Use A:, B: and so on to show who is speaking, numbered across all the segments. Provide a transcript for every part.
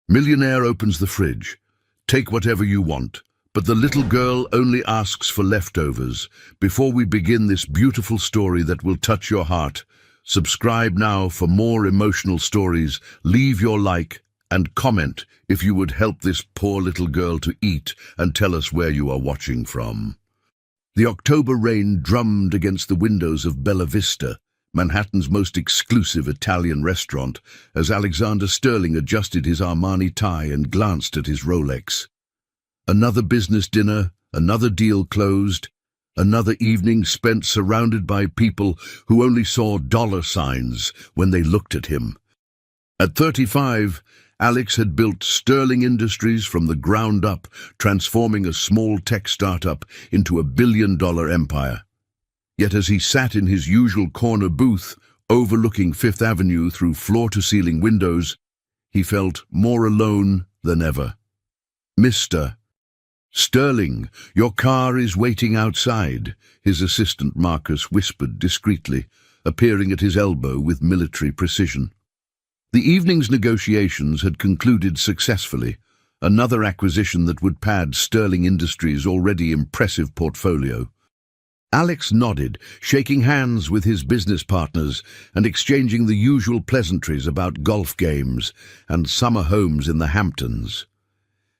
A: Millionaire opens the fridge. Take whatever you want, but the little girl only asks for leftovers. Before we begin this beautiful story that will touch your heart, subscribe now for more emotional stories, leave your like and comment if you would help this poor little girl to eat, and tell us where you are watching from. The October rain drummed against the windows of Bella Vista, Manhattan's most exclusive Italian restaurant, as Alexander Sterling adjusted his Armani tie and glanced at his Rolex. Another business dinner, another deal closed, another evening spent surrounded by people who only saw dollar signs when they looked at him. At 35, Alex had built Sterling Industries from the ground up, transforming a small tech startup into a billion-dollar empire. Yet as he sat in his usual corner booth, overlooking Fifth Avenue through floor-to-ceiling windows, he felt more alone than ever. "Mr. Sterling, your car is waiting outside," his assistant Marcus whispered discreetly, appearing at his elbow with military precision. The evening's negotiations had concluded successfully, another acquisition that would pad Sterling Industries' already impressive portfolio. Alex nodded, shaking hands with his business partners and exchanging the usual pleasantries about golf games and summer homes in the Hamptons.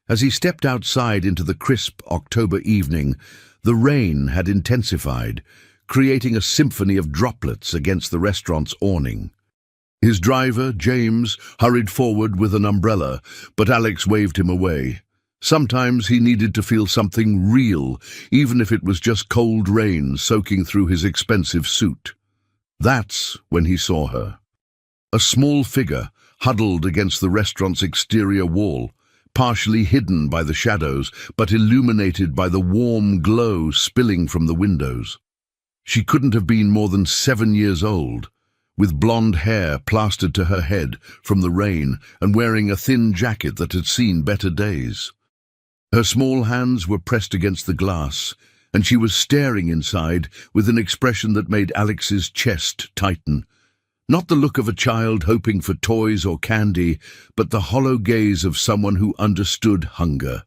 A: As he stepped outside into the crisp October evening, the rain had intensified, creating a symphony of droplets against the restaurant's awning. His driver, James, hurried forward with an umbrella, but Alex waved him away. Sometimes he needed to feel something real, even if it was just cold rain soaking through his expensive suit. That's when he saw her. A small figure huddled against the restaurant's exterior wall, partially hidden by the shadows, but illuminated by the warm glow spilling from the windows. She couldn't have been more than 7 years old, with blonde hair plastered to her head from the rain and wearing a thin jacket that had seen better days. Her small hands were pressed against the glass, and she was staring inside with an expression that made Alex's chest tighten. Not the look of a child hoping for toys or candy, but the hollow gaze of someone who understood hunger.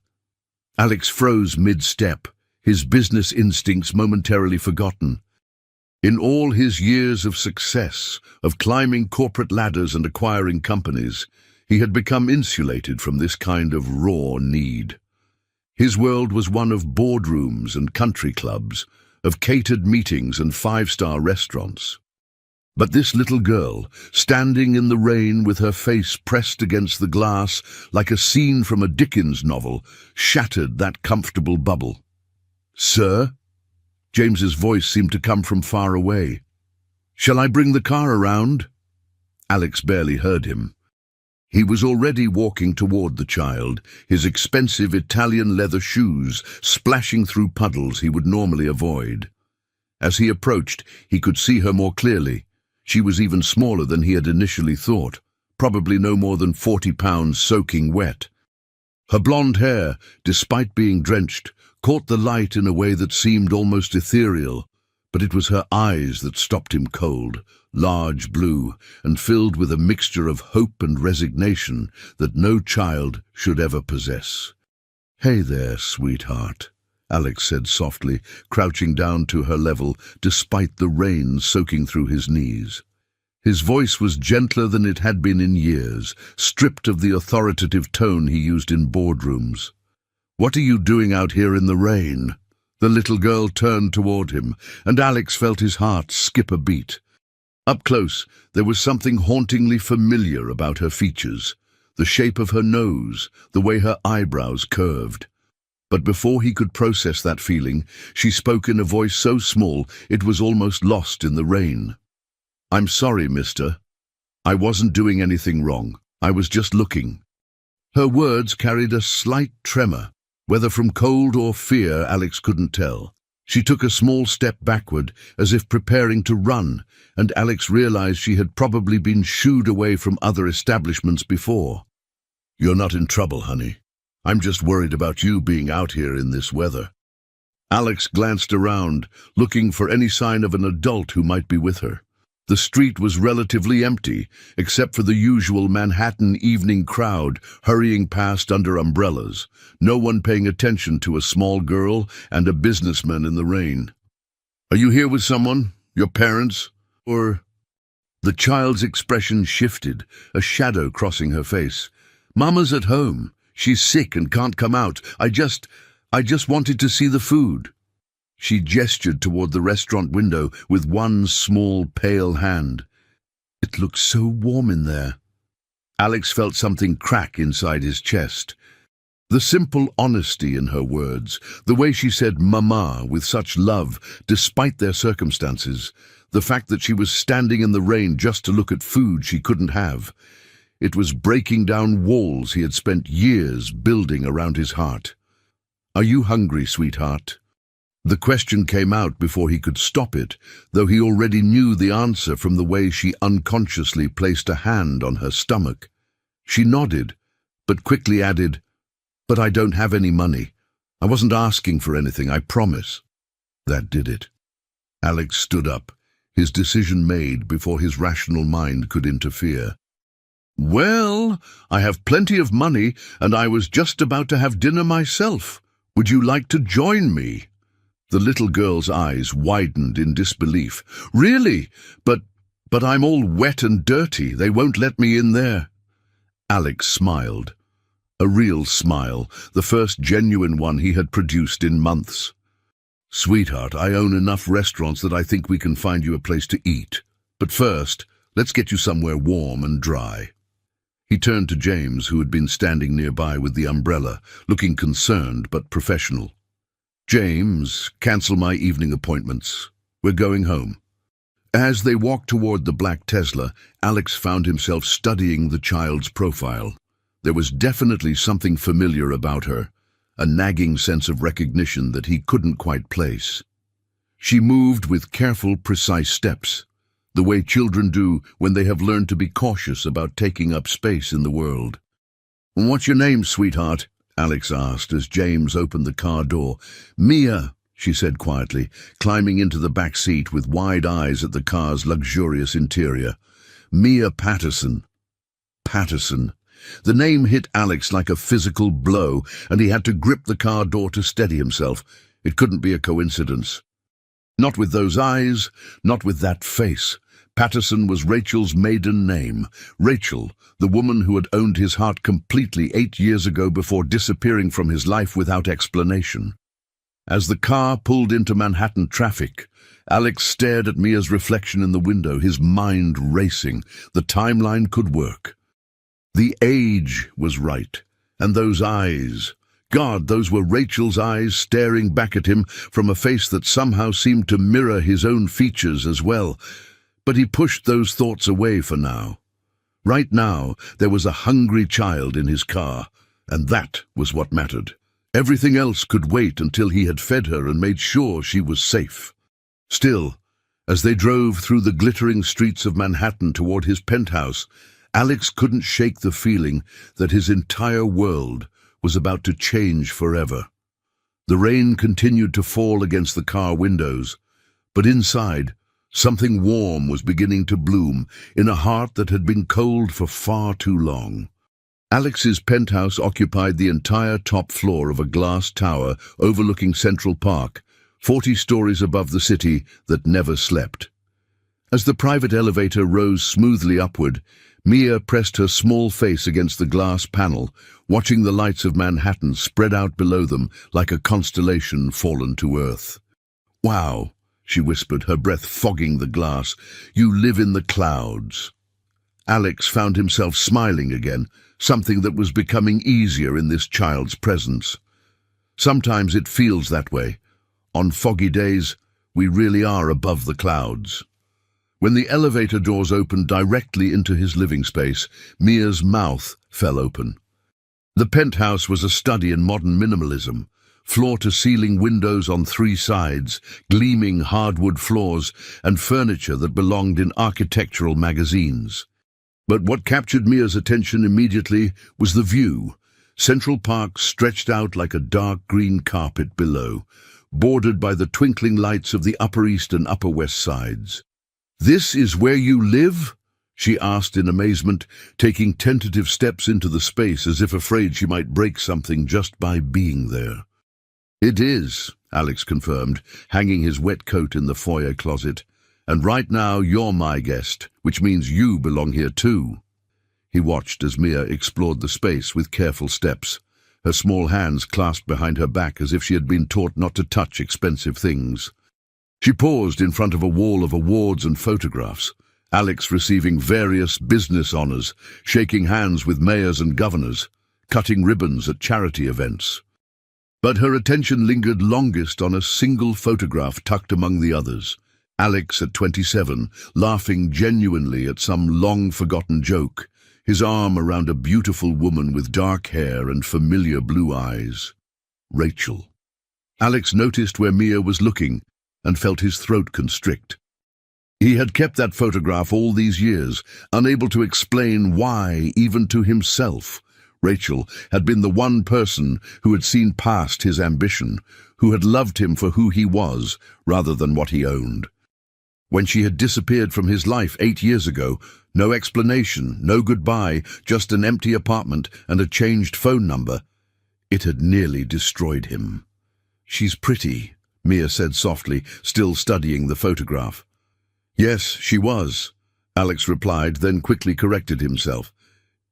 A: Alex froze mid-step, his business instincts momentarily forgotten. In all his years of success, of climbing corporate ladders and acquiring companies, he had become insulated from this kind of raw need. His world was one of boardrooms and country clubs, of catered meetings and five-star restaurants. But this little girl, standing in the rain with her face pressed against the glass like a scene from a Dickens novel, shattered that comfortable bubble. "Sir?" James's voice seemed to come from far away. "Shall I bring the car around?" Alex barely heard him. He was already walking toward the child, his expensive Italian leather shoes splashing through puddles he would normally avoid. As he approached, he could see her more clearly. She was even smaller than he had initially thought, probably no more than 40 pounds soaking wet. Her blonde hair, despite being drenched, caught the light in a way that seemed almost ethereal, but it was her eyes that stopped him cold, large blue, and filled with a mixture of hope and resignation that no child should ever possess. "Hey there, sweetheart," Alex said softly, crouching down to her level despite the rain soaking through his knees. His voice was gentler than it had been in years, stripped of the authoritative tone he used in boardrooms. "What are you doing out here in the rain?" The little girl turned toward him, and Alex felt his heart skip a beat. Up close, there was something hauntingly familiar about her features, the shape of her nose, the way her eyebrows curved. But before he could process that feeling, she spoke in a voice so small it was almost lost in the rain. "I'm sorry, mister. I wasn't doing anything wrong. I was just looking." Her words carried a slight tremor, whether from cold or fear Alex couldn't tell. She took a small step backward, as if preparing to run, and Alex realized she had probably been shooed away from other establishments before. "You're not in trouble, honey. I'm just worried about you being out here in this weather." Alex glanced around, looking for any sign of an adult who might be with her. The street was relatively empty, except for the usual Manhattan evening crowd hurrying past under umbrellas, no one paying attention to a small girl and a businessman in the rain. "Are you here with someone? Your parents? Or—" The child's expression shifted, a shadow crossing her face. "Mama's at home. She's sick and can't come out. I just wanted to see the food." She gestured toward the restaurant window with one small, pale hand. "It looks so warm in there." Alex felt something crack inside his chest. The simple honesty in her words, the way she said "mama" with such love, despite their circumstances, the fact that she was standing in the rain just to look at food she couldn't have. It was breaking down walls he had spent years building around his heart. "Are you hungry, sweetheart?" The question came out before he could stop it, though he already knew the answer from the way she unconsciously placed a hand on her stomach. She nodded, but quickly added, "But I don't have any money. I wasn't asking for anything, I promise." That did it. Alex stood up, his decision made before his rational mind could interfere. "Well, I have plenty of money, and I was just about to have dinner myself. Would you like to join me?" The little girl's eyes widened in disbelief. "Really? But I'm all wet and dirty. They won't let me in there." Alex smiled. A real smile, the first genuine one he had produced in months. "Sweetheart, I own enough restaurants that I think we can find you a place to eat. But first, let's get you somewhere warm and dry." He turned to James, who had been standing nearby with the umbrella, looking concerned but professional. "James, cancel my evening appointments. We're going home." As they walked toward the black Tesla, Alex found himself studying the child's profile. There was definitely something familiar about her, a nagging sense of recognition that he couldn't quite place. She moved with careful, precise steps, the way children do when they have learned to be cautious about taking up space in the world. "What's your name, sweetheart?" Alex asked as James opened the car door. "Mia," she said quietly, climbing into the back seat with wide eyes at the car's luxurious interior. "Mia Patterson." Patterson. The name hit Alex like a physical blow, and he had to grip the car door to steady himself. It couldn't be a coincidence. Not with those eyes, not with that face. Patterson was Rachel's maiden name. Rachel, the woman who had owned his heart completely 8 years ago before disappearing from his life without explanation. As the car pulled into Manhattan traffic, Alex stared at Mia's reflection in the window, his mind racing. The timeline could work. The age was right, and those eyes. God, those were Rachel's eyes staring back at him from a face that somehow seemed to mirror his own features as well. But he pushed those thoughts away for now. Right now, there was a hungry child in his car, and that was what mattered. Everything else could wait until he had fed her and made sure she was safe. Still, as they drove through the glittering streets of Manhattan toward his penthouse, Alex couldn't shake the feeling that his entire world was about to change forever. The rain continued to fall against the car windows, but inside, something warm was beginning to bloom in a heart that had been cold for far too long. Alex's penthouse occupied the entire top floor of a glass tower overlooking Central Park, 40 stories above the city that never slept. As the private elevator rose smoothly upward, Mia pressed her small face against the glass panel, watching the lights of Manhattan spread out below them like a constellation fallen to earth. "Wow," she whispered, her breath fogging the glass. "You live in the clouds." Alex found himself smiling again, something that was becoming easier in this child's presence. Sometimes it feels that way. On foggy days, we really are above the clouds. When the elevator doors opened directly into his living space, Mia's mouth fell open. The penthouse was a study in modern minimalism. Floor-to-ceiling windows on 3 sides, gleaming hardwood floors, and furniture that belonged in architectural magazines. But what captured Mia's attention immediately was the view. Central Park stretched out like a dark green carpet below, bordered by the twinkling lights of the Upper East and Upper West sides. "This is where you live?" she asked in amazement, taking tentative steps into the space as if afraid she might break something just by being there. "It is," Alex confirmed, hanging his wet coat in the foyer closet. "And right now you're my guest, which means you belong here too." He watched as Mia explored the space with careful steps, her small hands clasped behind her back as if she had been taught not to touch expensive things. She paused in front of a wall of awards and photographs, Alex receiving various business honors, shaking hands with mayors and governors, cutting ribbons at charity events. But her attention lingered longest on a single photograph tucked among the others. Alex at 27, laughing genuinely at some long-forgotten joke, his arm around a beautiful woman with dark hair and familiar blue eyes. Rachel. Alex noticed where Mia was looking and felt his throat constrict. He had kept that photograph all these years, unable to explain why, even to himself. Rachel had been the one person who had seen past his ambition, who had loved him for who he was rather than what he owned. When she had disappeared from his life 8 years ago, no explanation, no goodbye, just an empty apartment and a changed phone number, it had nearly destroyed him. "She's pretty," Mia said softly, still studying the photograph. "Yes, she was," Alex replied, then quickly corrected himself.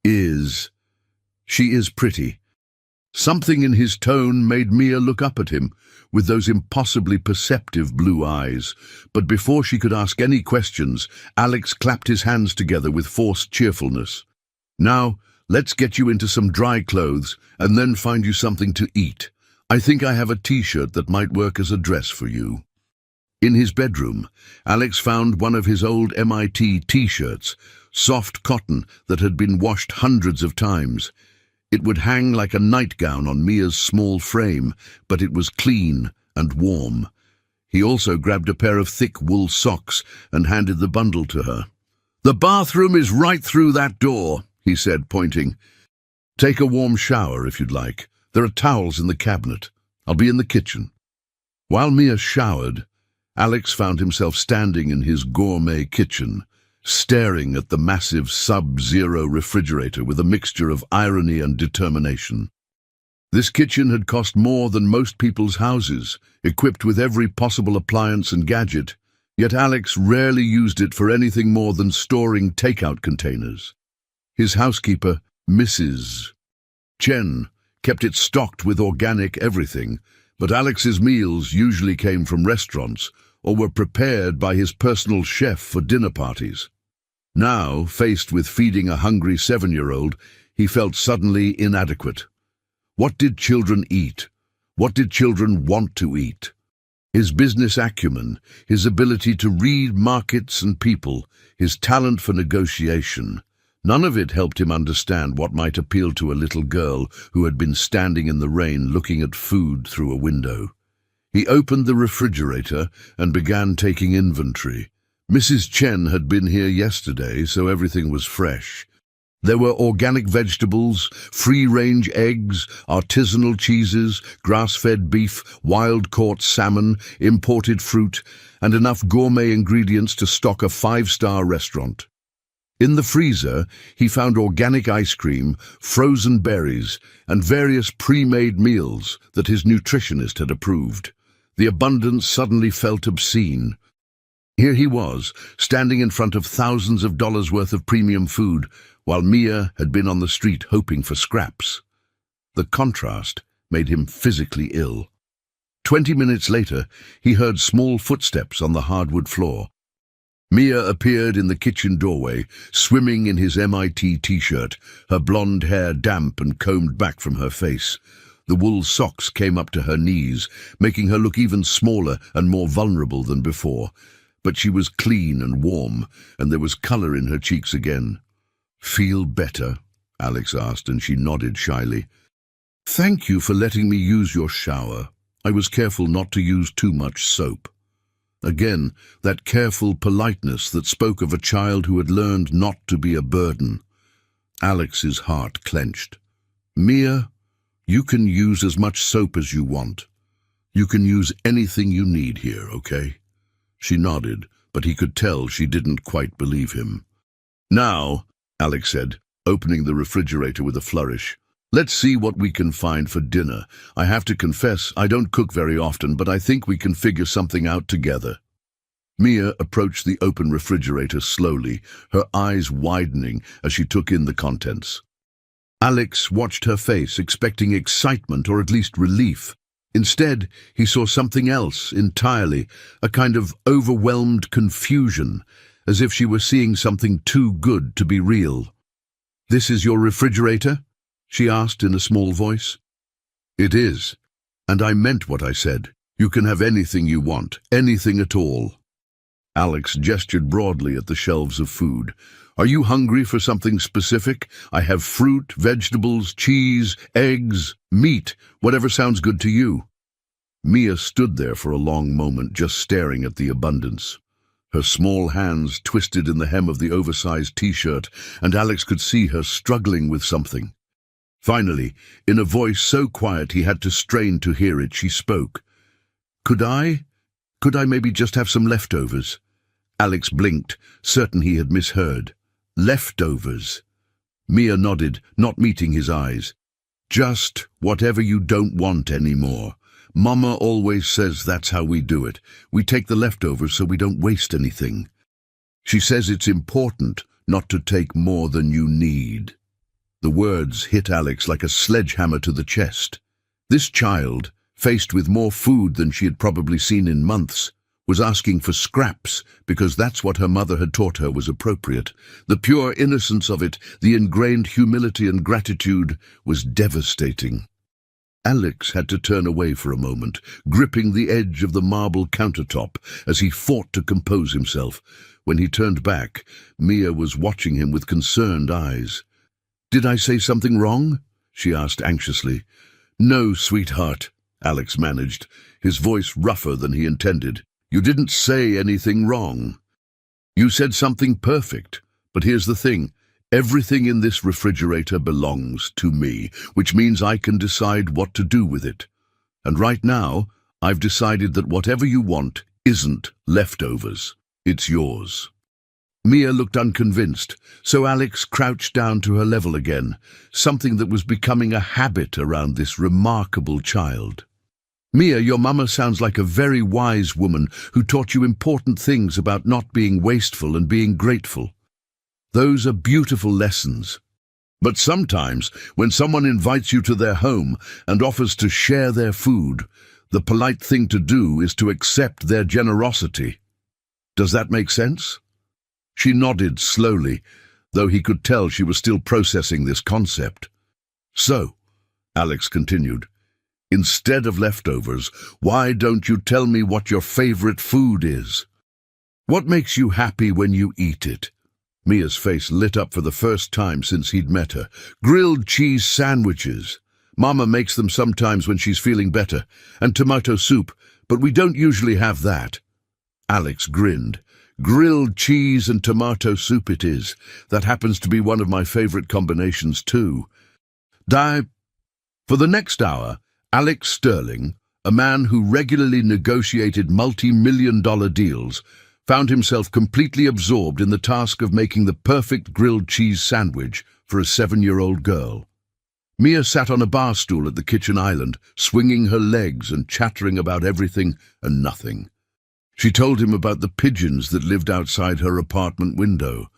A: She is pretty." Something in his tone made Mia look up at him, with those impossibly perceptive blue eyes. But before she could ask any questions, Alex clapped his hands together with forced cheerfulness. "Now, let's get you into some dry clothes, and then find you something to eat. I think I have a t-shirt that might work as a dress for you." In his bedroom, Alex found one of his old MIT t-shirts, soft cotton that had been washed hundreds of times. It would hang like a nightgown on Mia's small frame, but it was clean and warm. He also grabbed a pair of thick wool socks and handed the bundle to her. "The bathroom is right through that door," he said, pointing. "Take a warm shower if you'd like. There are towels in the cabinet. I'll be in the kitchen." While Mia showered, Alex found himself standing in his gourmet kitchen, staring at the massive sub-zero refrigerator with a mixture of irony and determination. This kitchen had cost more than most people's houses, equipped with every possible appliance and gadget, yet Alex rarely used it for anything more than storing takeout containers. His housekeeper, Mrs. Chen, kept it stocked with organic everything, but Alex's meals usually came from restaurants or were prepared by his personal chef for dinner parties. Now, faced with feeding a hungry 7-year-old, he felt suddenly inadequate. What did children eat? What did children want to eat? His business acumen, his ability to read markets and people, his talent for negotiation, none of it helped him understand what might appeal to a little girl who had been standing in the rain looking at food through a window. He opened the refrigerator and began taking inventory. Mrs. Chen had been here yesterday, so everything was fresh. There were organic vegetables, free-range eggs, artisanal cheeses, grass-fed beef, wild-caught salmon, imported fruit, and enough gourmet ingredients to stock a 5-star restaurant. In the freezer, he found organic ice cream, frozen berries, and various pre-made meals that his nutritionist had approved. The abundance suddenly felt obscene. Here he was, standing in front of thousands of dollars worth of premium food, while Mia had been on the street hoping for scraps. The contrast made him physically ill. 20 minutes later, he heard small footsteps on the hardwood floor. Mia appeared in the kitchen doorway, swimming in his MIT t-shirt, her blonde hair damp and combed back from her face. The wool socks came up to her knees, making her look even smaller and more vulnerable than before. But she was clean and warm, and there was color in her cheeks again. "Feel better?" Alex asked, and she nodded shyly. "Thank you for letting me use your shower. I was careful not to use too much soap." Again, that careful politeness that spoke of a child who had learned not to be a burden. Alex's heart clenched. "Mia, you can use as much soap as you want. You can use anything you need here, okay?" She nodded, but he could tell she didn't quite believe him. "Now," Alex said, opening the refrigerator with a flourish, "let's see what we can find for dinner. I have to confess, I don't cook very often, but I think we can figure something out together." Mia approached the open refrigerator slowly, her eyes widening as she took in the contents. Alex watched her face, expecting excitement or at least relief. Instead, he saw something else entirely, a kind of overwhelmed confusion, as if she were seeing something too good to be real. "This is your refrigerator?" she asked in a small voice. "It is, and I meant what I said. You can have anything you want, anything at all." Alex gestured broadly at the shelves of food. "Are you hungry for something specific? I have fruit, vegetables, cheese, eggs, meat, whatever sounds good to you." Mia stood there for a long moment, just staring at the abundance. Her small hands twisted in the hem of the oversized t-shirt, and Alex could see her struggling with something. Finally, in a voice so quiet he had to strain to hear it, she spoke. Could I maybe just have some leftovers?" Alex blinked, certain he had misheard. "Leftovers?" Mia nodded, not meeting his eyes. "Just whatever you don't want anymore. Mama always says that's how we do it. We take the leftovers so we don't waste anything. She says it's important not to take more than you need." The words hit Alex like a sledgehammer to the chest. This child, faced with more food than she had probably seen in months, was asking for scraps because that's what her mother had taught her was appropriate. The pure innocence of it, the ingrained humility and gratitude, was devastating. Alex had to turn away for a moment, gripping the edge of the marble countertop as he fought to compose himself. When he turned back, Mia was watching him with concerned eyes. "Did I say something wrong?" she asked anxiously. "No, sweetheart," Alex managed, his voice rougher than he intended. "You didn't say anything wrong. You said something perfect, but here's the thing. Everything in this refrigerator belongs to me, which means I can decide what to do with it. And right now, I've decided that whatever you want isn't leftovers. It's yours." Mia looked unconvinced, so Alex crouched down to her level again, something that was becoming a habit around this remarkable child. "Mia, your mama sounds like a very wise woman who taught you important things about not being wasteful and being grateful. Those are beautiful lessons. But sometimes, when someone invites you to their home and offers to share their food, the polite thing to do is to accept their generosity. Does that make sense?" She nodded slowly, though he could tell she was still processing this concept. "So," Alex continued, "instead of leftovers, why don't you tell me what your favorite food is? What makes you happy when you eat it?" Mia's face lit up for the first time since he'd met her. "Grilled cheese sandwiches. Mama makes them sometimes when she's feeling better, and tomato soup, but we don't usually have that." Alex grinned. "Grilled cheese and tomato soup it is. That happens to be one of my favorite combinations too." For the next hour, Alex Sterling, a man who regularly negotiated multi-million-dollar deals, found himself completely absorbed in the task of making the perfect grilled cheese sandwich for a 7-year-old girl. Mia sat on a bar stool at the kitchen island, swinging her legs and chattering about everything and nothing. She told him about the pigeons that lived outside her apartment window,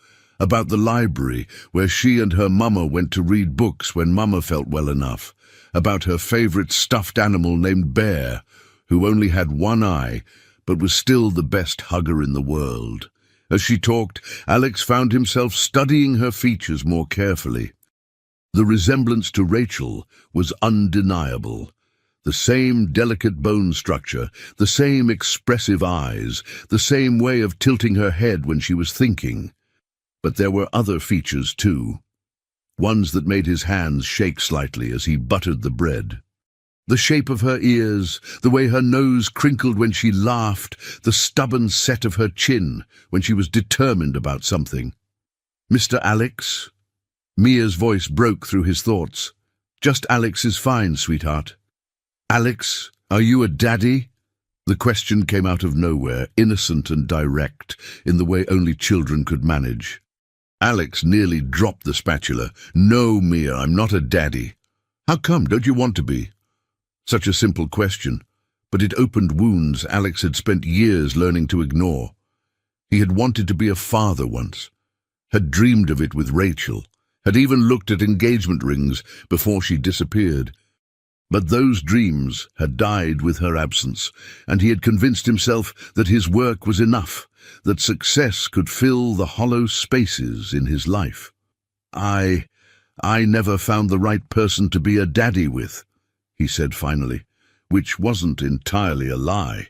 A: about the library where she and her mama went to read books when mama felt well enough, about her favorite stuffed animal named Bear, who only had one eye, but was still the best hugger in the world. As she talked, Alex found himself studying her features more carefully. The resemblance to Rachel was undeniable. The same delicate bone structure, the same expressive eyes, the same way of tilting her head when she was thinking. But there were other features too, ones that made his hands shake slightly as he buttered the bread. The shape of her ears, the way her nose crinkled when she laughed, the stubborn set of her chin when she was determined about something. "Mr. Alex?" Mia's voice broke through his thoughts. "Just Alex is fine, sweetheart." "Alex, are you a daddy?" The question came out of nowhere, innocent and direct, in the way only children could manage. Alex nearly dropped the spatula. "No, Mia, I'm not a daddy." "How come? Don't you want to be?" Such a simple question, but it opened wounds Alex had spent years learning to ignore. He had wanted to be a father once, had dreamed of it with Rachel, had even looked at engagement rings before she disappeared. But those dreams had died with her absence, and he had convinced himself that his work was enough, that success could fill the hollow spaces in his life. I never found the right person to be a daddy with," he said finally, which wasn't entirely a lie.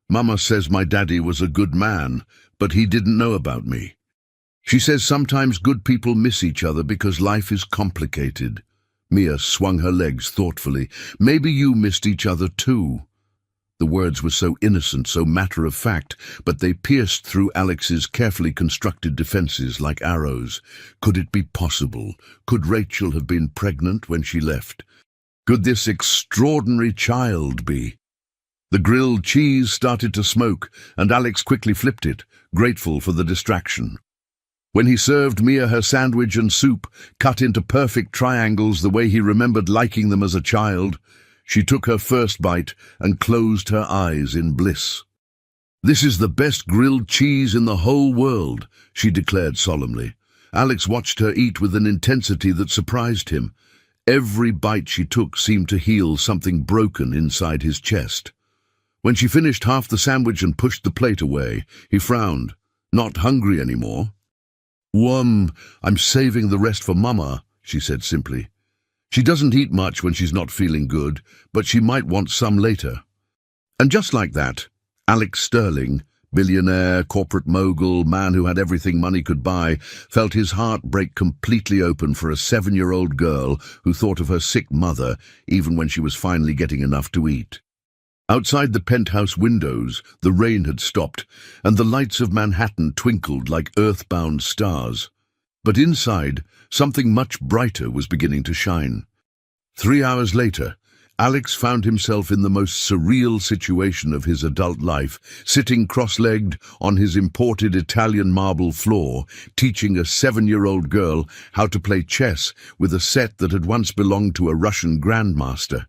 A: "Mama says my daddy was a good man, but he didn't know about me. She says sometimes good people miss each other because life is complicated." Mia swung her legs thoughtfully. "Maybe you missed each other too." The words were so innocent, so matter-of-fact, but they pierced through Alex's carefully constructed defenses like arrows. Could it be possible? Could Rachel have been pregnant when she left? Could this extraordinary child be? The grilled cheese started to smoke, and Alex quickly flipped it, grateful for the distraction. When he served Mia her sandwich and soup, cut into perfect triangles the way he remembered liking them as a child, she took her first bite and closed her eyes in bliss. "This is the best grilled cheese in the whole world," she declared solemnly. Alex watched her eat with an intensity that surprised him. Every bite she took seemed to heal something broken inside his chest. When she finished half the sandwich and pushed the plate away, he frowned. "Not hungry anymore?" I'm saving the rest for Mama," she said simply. "She doesn't eat much when she's not feeling good, but she might want some later." And just like that, Alex Sterling, billionaire, corporate mogul, man who had everything money could buy, felt his heart break completely open for a 7-year-old girl who thought of her sick mother even when she was finally getting enough to eat. Outside the penthouse windows, the rain had stopped, and the lights of Manhattan twinkled like earthbound stars. But inside, something much brighter was beginning to shine. 3 hours later, Alex found himself in the most surreal situation of his adult life, sitting cross-legged on his imported Italian marble floor, teaching a 7-year-old girl how to play chess with a set that had once belonged to a Russian grandmaster.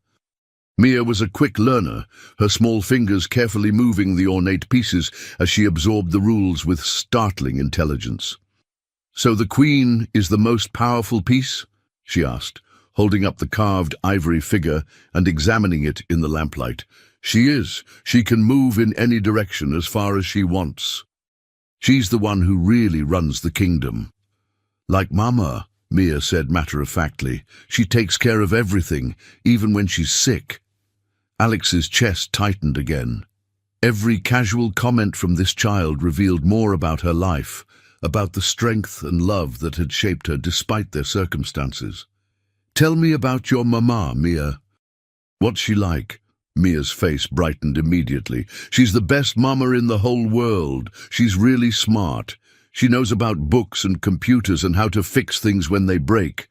A: Mia was a quick learner, her small fingers carefully moving the ornate pieces as she absorbed the rules with startling intelligence. "So the queen is the most powerful piece?" she asked, holding up the carved ivory figure and examining it in the lamplight. "She is. She can move in any direction as far as she wants. She's the one who really runs the kingdom." "Like Mama," Mia said matter-of-factly. "She takes care of everything, even when she's sick." Alex's chest tightened again. Every casual comment from this child revealed more about her life, about the strength and love that had shaped her despite their circumstances. "Tell me about your mama, Mia." "What's she like?" Mia's face brightened immediately. "She's the best mama in the whole world. She's really smart. She knows about books and computers and how to fix things when they break.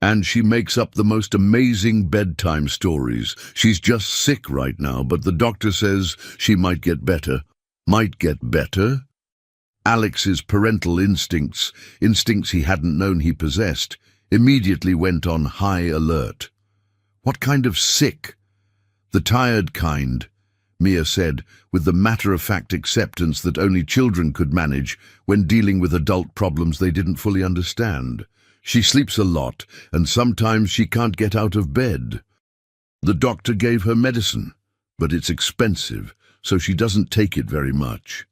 A: And she makes up the most amazing bedtime stories. She's just sick right now, but the doctor says she might get better." "Might get better?" Alex's parental instincts he hadn't known he possessed, immediately went on high alert. "What kind of sick?" "The tired kind," Mia said, with the matter-of-fact acceptance that only children could manage when dealing with adult problems they didn't fully understand. "She sleeps a lot, and sometimes she can't get out of bed. The doctor gave her medicine, but it's expensive, so she doesn't take it very much."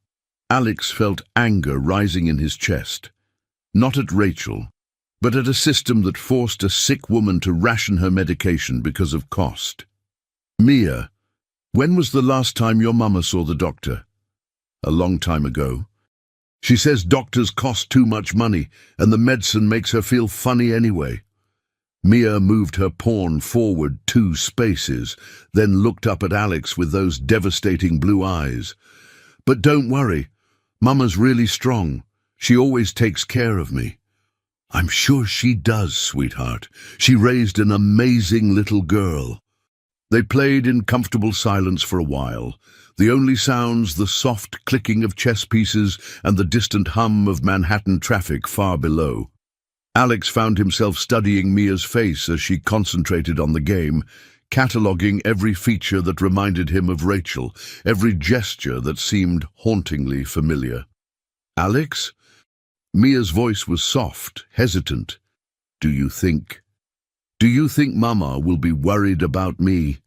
A: Alex felt anger rising in his chest, not at Rachel, but at a system that forced a sick woman to ration her medication because of cost. "Mia, when was the last time your mama saw the doctor?" "A long time ago. She says doctors cost too much money, and the medicine makes her feel funny anyway." Mia moved her pawn forward 2 spaces, then looked up at Alex with those devastating blue eyes. "But don't worry, Mama's really strong. She always takes care of me." "I'm sure she does, sweetheart. She raised an amazing little girl." They played in comfortable silence for a while, the only sounds the soft clicking of chess pieces and the distant hum of Manhattan traffic far below. Alex found himself studying Mia's face as she concentrated on the game, cataloguing every feature that reminded him of Rachel, every gesture that seemed hauntingly familiar. "Alex?" Mia's voice was soft, hesitant. Do you think Mama will be worried about me?"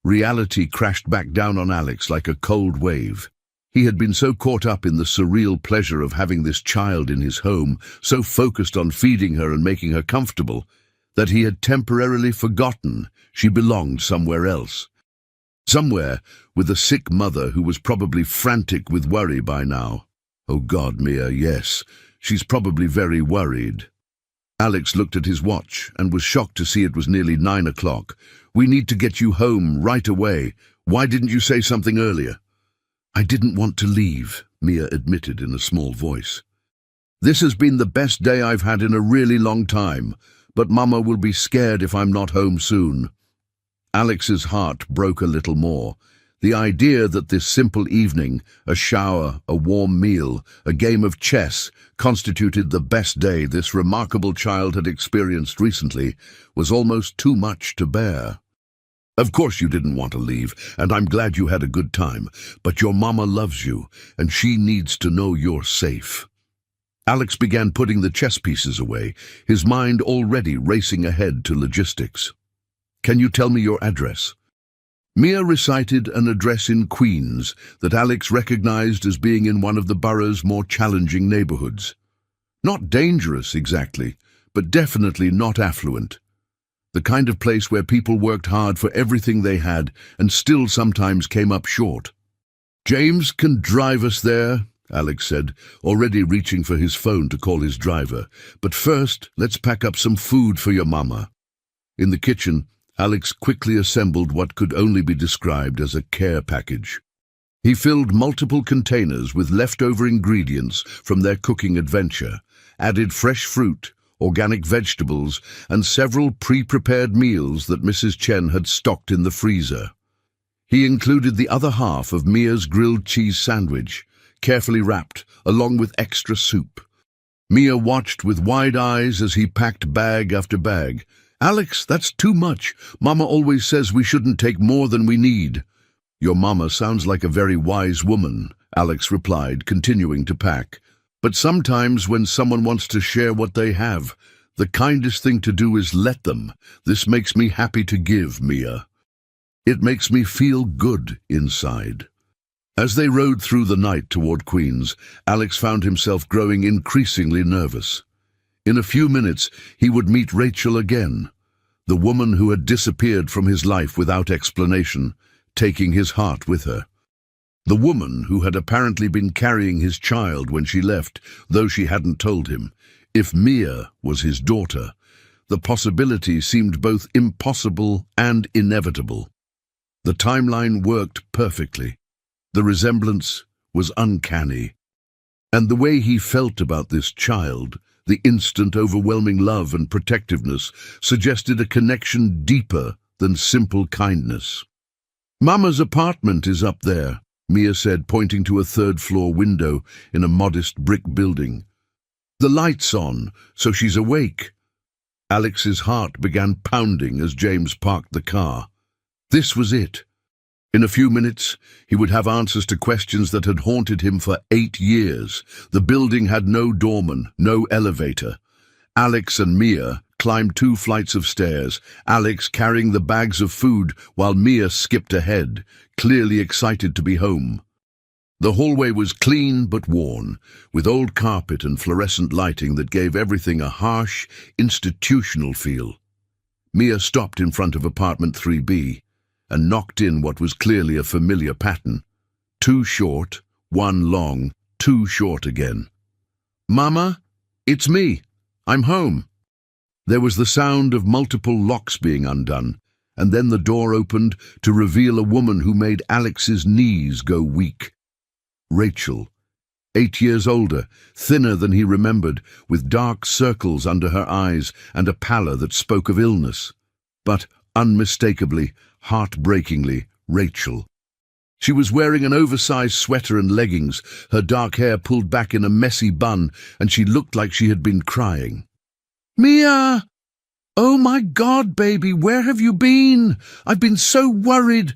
A: Reality crashed back down on Alex like a cold wave. He had been so caught up in the surreal pleasure of having this child in his home, so focused on feeding her and making her comfortable, that he had temporarily forgotten she belonged somewhere else. Somewhere with a sick mother who was probably frantic with worry by now. Oh God, Mia, yes, she's probably very worried. Alex looked at his watch and was shocked to see it was nearly 9 o'clock. "We need to get you home right away. Why didn't you say something earlier?" "I didn't want to leave," Mia admitted in a small voice. "This has been the best day I've had in a really long time, but Mama will be scared if I'm not home soon." Alex's heart broke a little more. The idea that this simple evening, a shower, a warm meal, a game of chess, constituted the best day this remarkable child had experienced recently was almost too much to bear. "Of course you didn't want to leave, and I'm glad you had a good time, but your mama loves you, and she needs to know you're safe." Alex began putting the chess pieces away, his mind already racing ahead to logistics. "Can you tell me your address?" Mia recited an address in Queens that Alex recognized as being in one of the borough's more challenging neighborhoods. Not dangerous exactly, but definitely not affluent. The kind of place where people worked hard for everything they had and still sometimes came up short. "James can drive us there," Alex said, already reaching for his phone to call his driver. "But first, let's pack up some food for your mama." In the kitchen, Alex quickly assembled what could only be described as a care package. He filled multiple containers with leftover ingredients from their cooking adventure, added fresh fruit, organic vegetables, and several pre-prepared meals that Mrs. Chen had stocked in the freezer. He included the other half of Mia's grilled cheese sandwich, carefully wrapped, along with extra soup. Mia watched with wide eyes as he packed bag after bag. "Alex, that's too much. Mama always says we shouldn't take more than we need." "Your mama sounds like a very wise woman," Alex replied, continuing to pack. "But sometimes when someone wants to share what they have, the kindest thing to do is let them. This makes me happy to give, Mia. It makes me feel good inside." As they rode through the night toward Queens, Alex found himself growing increasingly nervous. In a few minutes, he would meet Rachel again, the woman who had disappeared from his life without explanation, taking his heart with her. The woman who had apparently been carrying his child when she left, though she hadn't told him. If Mia was his daughter, the possibility seemed both impossible and inevitable. The timeline worked perfectly. The resemblance was uncanny. And the way he felt about this child, the instant overwhelming love and protectiveness, suggested a connection deeper than simple kindness. "Mama's apartment is up there," Mia said, pointing to a third-floor window in a modest brick building. "The light's on, so she's awake." Alex's heart began pounding as James parked the car. This was it. In a few minutes, he would have answers to questions that had haunted him for 8 years. The building had no doorman, no elevator. Alex and Mia climbed 2 flights of stairs, Alex carrying the bags of food while Mia skipped ahead, clearly excited to be home. The hallway was clean but worn, with old carpet and fluorescent lighting that gave everything a harsh, institutional feel. Mia stopped in front of apartment 3B and knocked in what was clearly a familiar pattern. 2 short, 1 long, 2 short again. "Mama, it's me. I'm home." There was the sound of multiple locks being undone, and then the door opened to reveal a woman who made Alex's knees go weak. Rachel, 8 years older, thinner than he remembered, with dark circles under her eyes and a pallor that spoke of illness, but unmistakably heartbreakingly, Rachel. She was wearing an oversized sweater and leggings, her dark hair pulled back in a messy bun, and she looked like she had been crying. "Mia! Oh my God, baby, where have you been? I've been so worried."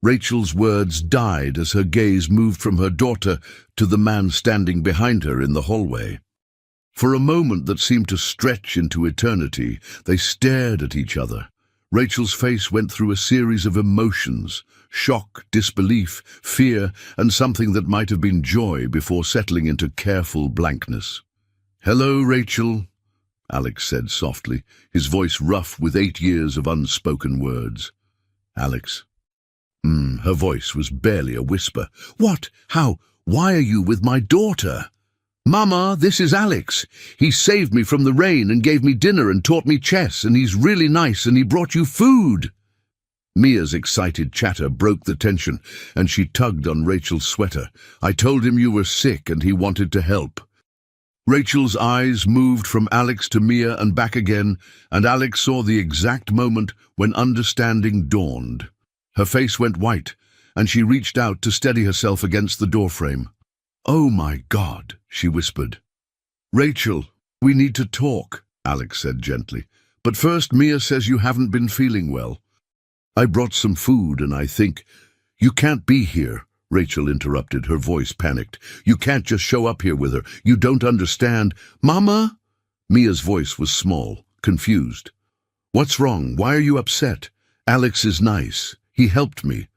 A: Rachel's words died as her gaze moved from her daughter to the man standing behind her in the hallway. For a moment that seemed to stretch into eternity, they stared at each other. Rachel's face went through a series of emotions: shock, disbelief, fear, and something that might have been joy before settling into careful blankness. "Hello, Rachel," Alex said softly, his voice rough with 8 years of unspoken words. "Alex." Her voice was barely a whisper. "What? How? Why are you with my daughter?" "Mama, this is Alex. He saved me from the rain and gave me dinner and taught me chess, and he's really nice, and he brought you food." Mia's excited chatter broke the tension, and she tugged on Rachel's sweater. "I told him you were sick and he wanted to help." Rachel's eyes moved from Alex to Mia and back again, and Alex saw the exact moment when understanding dawned. Her face went white, and she reached out to steady herself against the doorframe. "Oh my God," she whispered. "Rachel, we need to talk," Alex said gently. "But first, Mia says you haven't been feeling well. I brought some food and I think—" "You can't be here," Rachel interrupted, her voice panicked. "You can't just show up here with her. You don't understand." "Mama?" Mia's voice was small, confused. "What's wrong? Why are you upset? Alex is nice. He helped me."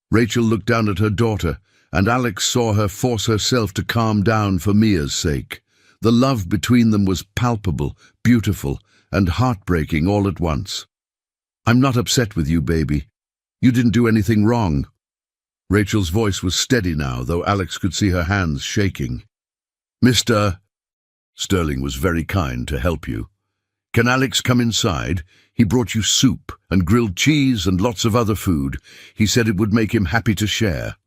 A: Rachel looked down at her daughter, and Alex saw her force herself to calm down for Mia's sake. The love between them was palpable, beautiful, and heartbreaking all at once. "I'm not upset with you, baby. You didn't do anything wrong." Rachel's voice was steady now, though Alex could see her hands shaking. "Mr. Sterling was very kind to help you. Can Alex come inside? He brought you soup and grilled cheese and lots of other food. He said it would make him happy to share."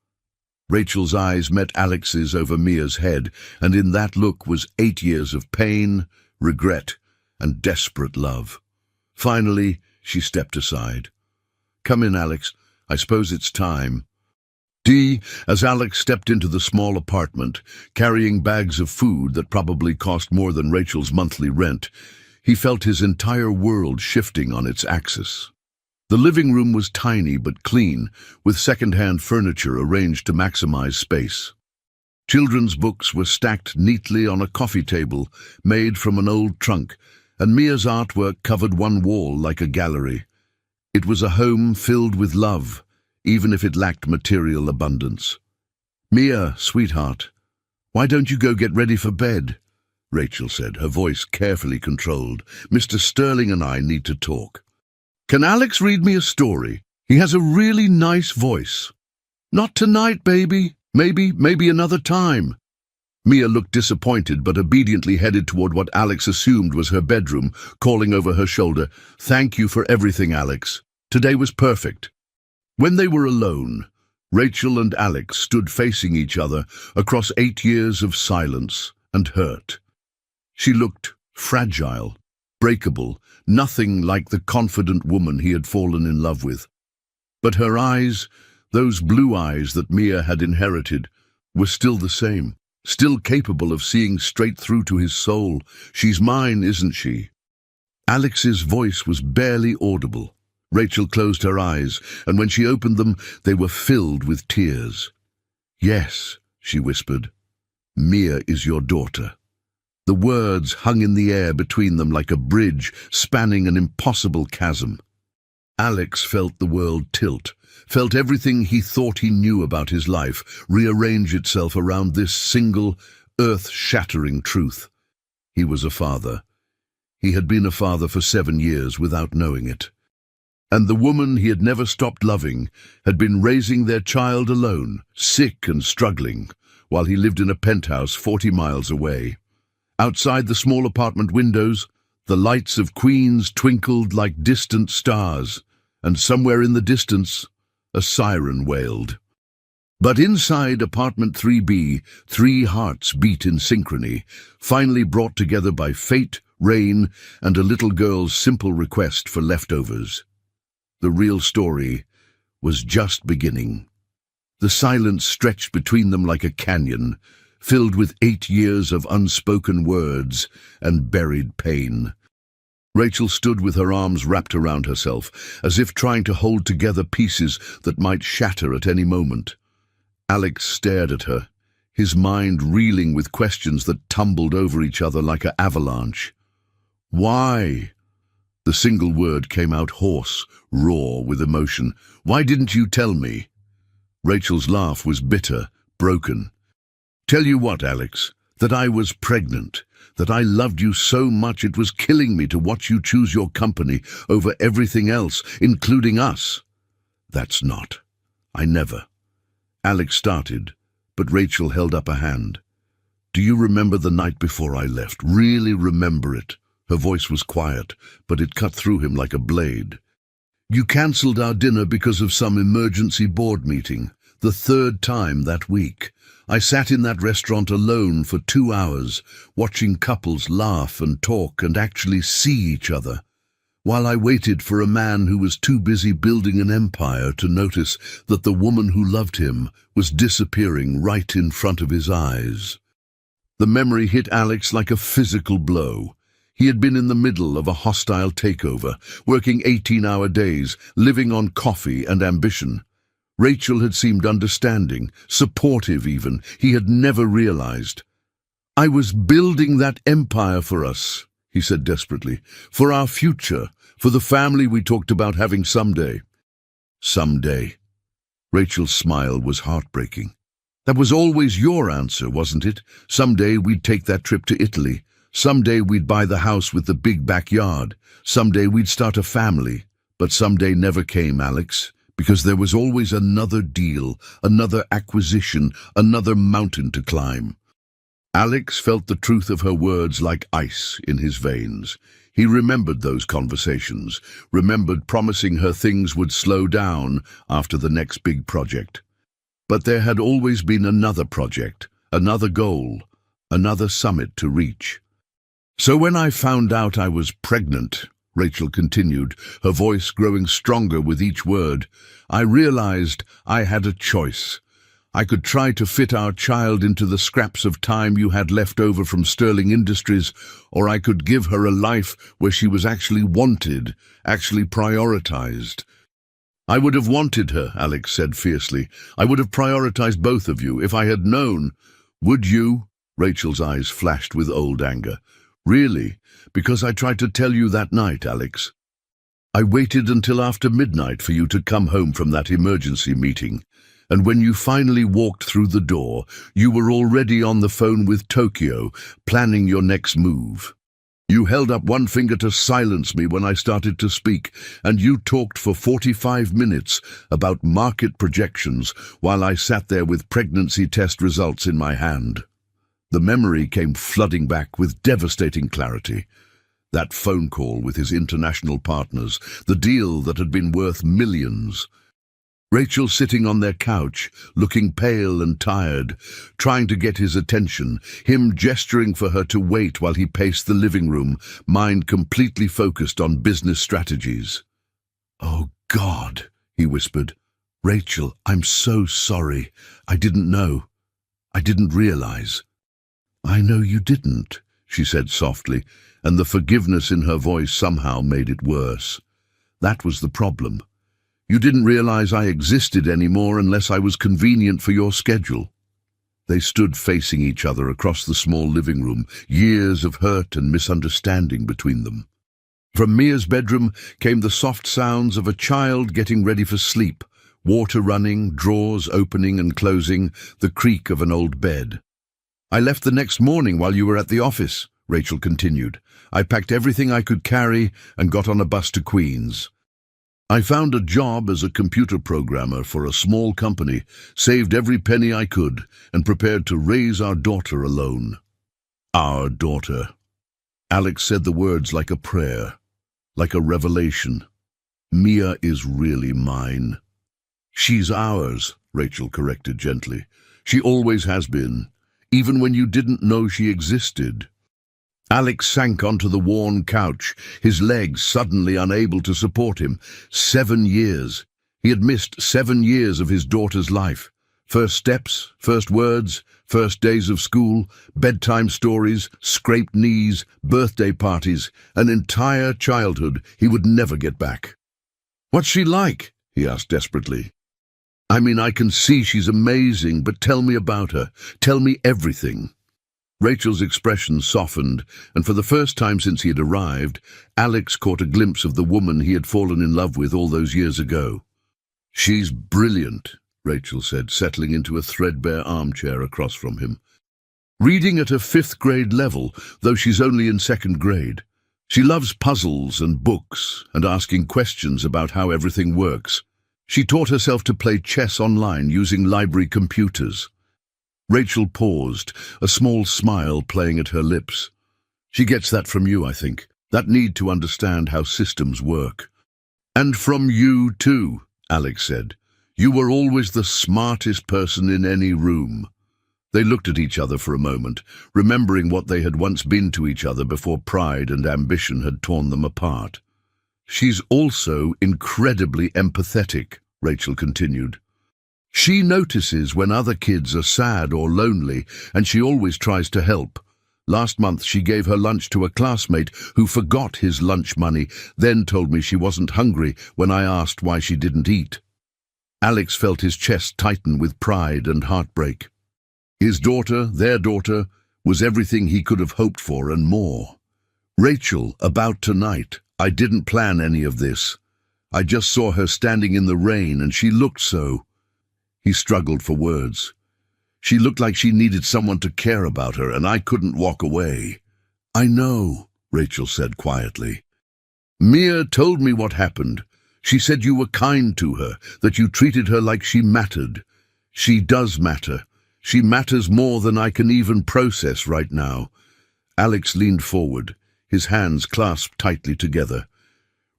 A: Rachel's eyes met Alex's over Mia's head, and in that look was 8 years of pain, regret, and desperate love. Finally, she stepped aside. "Come in, Alex. I suppose it's time." As Alex stepped into the small apartment, carrying bags of food that probably cost more than Rachel's monthly rent, he felt his entire world shifting on its axis. The living room was tiny but clean, with second-hand furniture arranged to maximize space. Children's books were stacked neatly on a coffee table made from an old trunk, and Mia's artwork covered one wall like a gallery. It was a home filled with love, even if it lacked material abundance. "Mia, sweetheart, why don't you go get ready for bed?" Rachel said, her voice carefully controlled. "Mr. Sterling and I need to talk." "Can Alex read me a story? He has a really nice voice." "Not tonight, baby. Maybe another time." Mia looked disappointed but obediently headed toward what Alex assumed was her bedroom, calling over her shoulder, "Thank you for everything, Alex. Today was perfect." When they were alone, Rachel and Alex stood facing each other across 8 years of silence and hurt. She looked fragile, breakable, nothing like the confident woman he had fallen in love with. But her eyes, those blue eyes that Mia had inherited, were still the same, still capable of seeing straight through to his soul. "She's mine, isn't she?" Alex's voice was barely audible. Rachel closed her eyes, and when she opened them, they were filled with tears. "Yes," she whispered, "Mia is your daughter." The words hung in the air between them like a bridge spanning an impossible chasm. Alex felt the world tilt, felt everything he thought he knew about his life rearrange itself around this single, earth-shattering truth. He was a father. He had been a father for 7 years without knowing it. And the woman he had never stopped loving had been raising their child alone, sick and struggling, while he lived in a penthouse 40 miles away. Outside the small apartment windows, the lights of Queens twinkled like distant stars, and somewhere in the distance, a siren wailed. But inside apartment 3B, 3 hearts beat in synchrony, finally brought together by fate, rain, and a little girl's simple request for leftovers. The real story was just beginning. The silence stretched between them like a canyon, filled with 8 years of unspoken words and buried pain. Rachel stood with her arms wrapped around herself, as if trying to hold together pieces that might shatter at any moment. Alex stared at her, his mind reeling with questions that tumbled over each other like an avalanche. Why? The single word came out hoarse, raw with emotion. Why didn't you tell me? Rachel's laugh was bitter, broken. Tell you what, Alex, that I was pregnant, that I loved you so much it was killing me to watch you choose your company over everything else, including us. That's not. I never. Alex started, but Rachel held up a hand. Do you remember the night before I left? Really remember it? Her voice was quiet, but it cut through him like a blade. You cancelled our dinner because of some emergency board meeting, the 3rd time that week. I sat in that restaurant alone for 2 hours, watching couples laugh and talk and actually see each other, while I waited for a man who was too busy building an empire to notice that the woman who loved him was disappearing right in front of his eyes. The memory hit Alex like a physical blow. He had been in the middle of a hostile takeover, working 18-hour days, living on coffee and ambition. Rachel had seemed understanding, supportive even. He had never realized. I was building that empire for us, he said desperately, for our future, for the family we talked about having someday. Someday. Rachel's smile was heartbreaking. That was always your answer, wasn't it? Someday we'd take that trip to Italy. Someday we'd buy the house with the big backyard. Someday we'd start a family. But someday never came, Alex, because there was always another deal, another acquisition, another mountain to climb. Alex felt the truth of her words like ice in his veins. He remembered those conversations, remembered promising her things would slow down after the next big project. But there had always been another project, another goal, another summit to reach. So when I found out I was pregnant, Rachel continued, her voice growing stronger with each word, I realized I had a choice. I could try to fit our child into the scraps of time you had left over from Sterling Industries, or I could give her a life where she was actually wanted, actually prioritized. I would have wanted her, Alex said fiercely. I would have prioritized both of you if I had known. Would you? Rachel's eyes flashed with old anger. Really? Because I tried to tell you that night, Alex. I waited until after midnight for you to come home from that emergency meeting. And when you finally walked through the door, you were already on the phone with Tokyo, planning your next move. You held up one finger to silence me when I started to speak, and you talked for 45 minutes about market projections while I sat there with pregnancy test results in my hand. The memory came flooding back with devastating clarity. That phone call with his international partners, the deal that had been worth millions. Rachel sitting on their couch, looking pale and tired, trying to get his attention, him gesturing for her to wait while he paced the living room, mind completely focused on business strategies. "Oh, God," he whispered. "Rachel, I'm so sorry. I didn't know. I didn't realize." "I know you didn't," she said softly, and the forgiveness in her voice somehow made it worse. That was the problem. You didn't realize I existed anymore unless I was convenient for your schedule. They stood facing each other across the small living room, years of hurt and misunderstanding between them. From Mia's bedroom came the soft sounds of a child getting ready for sleep, water running, drawers opening and closing, the creak of an old bed. "I left the next morning while you were at the office," Rachel continued. "I packed everything I could carry and got on a bus to Queens. I found a job as a computer programmer for a small company, saved every penny I could, and prepared to raise our daughter alone." Our daughter. Alex said the words like a prayer, like a revelation. Mia is really mine. "She's ours," Rachel corrected gently. "She always has been, even when you didn't know she existed." Alex sank onto the worn couch, his legs suddenly unable to support him. 7 years. He had missed 7 years of his daughter's life. First steps, first words, first days of school, bedtime stories, scraped knees, birthday parties, an entire childhood he would never get back. "What's she like?" he asked desperately. "I mean, I can see she's amazing, but tell me about her. Tell me everything." Rachel's expression softened, and for the first time since he had arrived, Alex caught a glimpse of the woman he had fallen in love with all those years ago. "She's brilliant," Rachel said, settling into a threadbare armchair across from him. "Reading at a 5th grade level, though she's only in 2nd grade. She loves puzzles and books and asking questions about how everything works. She taught herself to play chess online using library computers." Rachel paused, a small smile playing at her lips. "She gets that from you, I think, that need to understand how systems work." "And from you too," Alex said. "You were always the smartest person in any room." They looked at each other for a moment, remembering what they had once been to each other before pride and ambition had torn them apart. "She's also incredibly empathetic," Rachel continued. "She notices when other kids are sad or lonely, and she always tries to help. Last month she gave her lunch to a classmate who forgot his lunch money, then told me she wasn't hungry when I asked why she didn't eat." Alex felt his chest tighten with pride and heartbreak. His daughter, their daughter, was everything he could have hoped for and more. "Rachel, about tonight, I didn't plan any of this. I just saw her standing in the rain and she looked so..." He struggled for words. "She looked like she needed someone to care about her, and I couldn't walk away." "I know," Rachel said quietly. "Mia told me what happened. She said you were kind to her, that you treated her like she mattered. She does matter. She matters more than I can even process right now." Alex leaned forward, his hands clasped tightly together.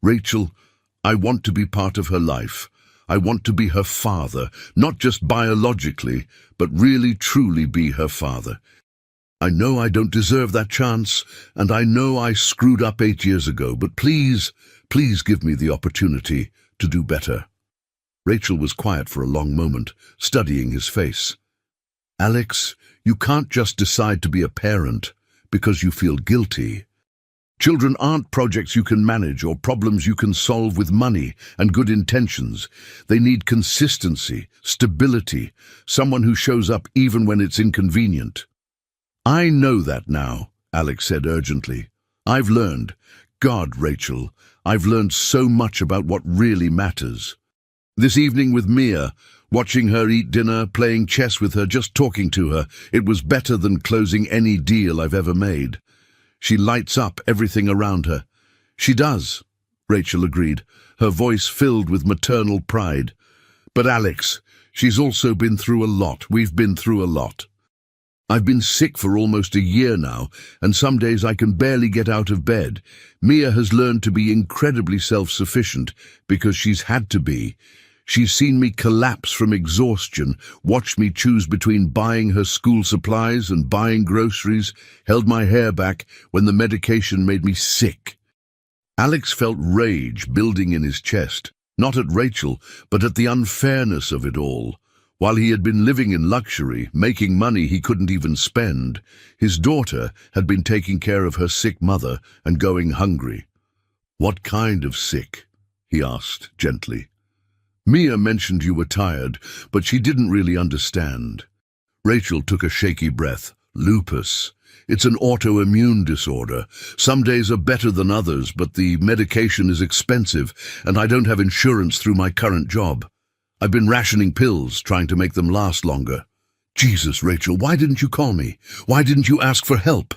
A: "Rachel, I want to be part of her life. I want to be her father, not just biologically, but really truly be her father. I know I don't deserve that chance, and I know I screwed up 8 years ago, but please, please give me the opportunity to do better." Rachel was quiet for a long moment, studying his face. "Alex, you can't just decide to be a parent because you feel guilty. Children aren't projects you can manage or problems you can solve with money and good intentions. They need consistency, stability, someone who shows up even when it's inconvenient." "I know that now," Alex said urgently. "I've learned. God, Rachel, I've learned so much about what really matters. This evening with Mia, watching her eat dinner, playing chess with her, just talking to her, it was better than closing any deal I've ever made. She lights up everything around her." "She does," Rachel agreed, her voice filled with maternal pride. "But Alex, she's also been through a lot. We've been through a lot. I've been sick for almost a year now, and some days I can barely get out of bed. Mia has learned to be incredibly self-sufficient because she's had to be. She's seen me collapse from exhaustion, watched me choose between buying her school supplies and buying groceries, held my hair back when the medication made me sick." Alex felt rage building in his chest, not at Rachel, but at the unfairness of it all. While he had been living in luxury, making money he couldn't even spend, his daughter had been taking care of her sick mother and going hungry. "What kind of sick?" he asked gently. "Mia mentioned you were tired, but she didn't really understand." Rachel took a shaky breath. "Lupus. It's an autoimmune disorder. Some days are better than others, but the medication is expensive, and I don't have insurance through my current job. I've been rationing pills, trying to make them last longer." "Jesus, Rachel, why didn't you call me? Why didn't you ask for help?"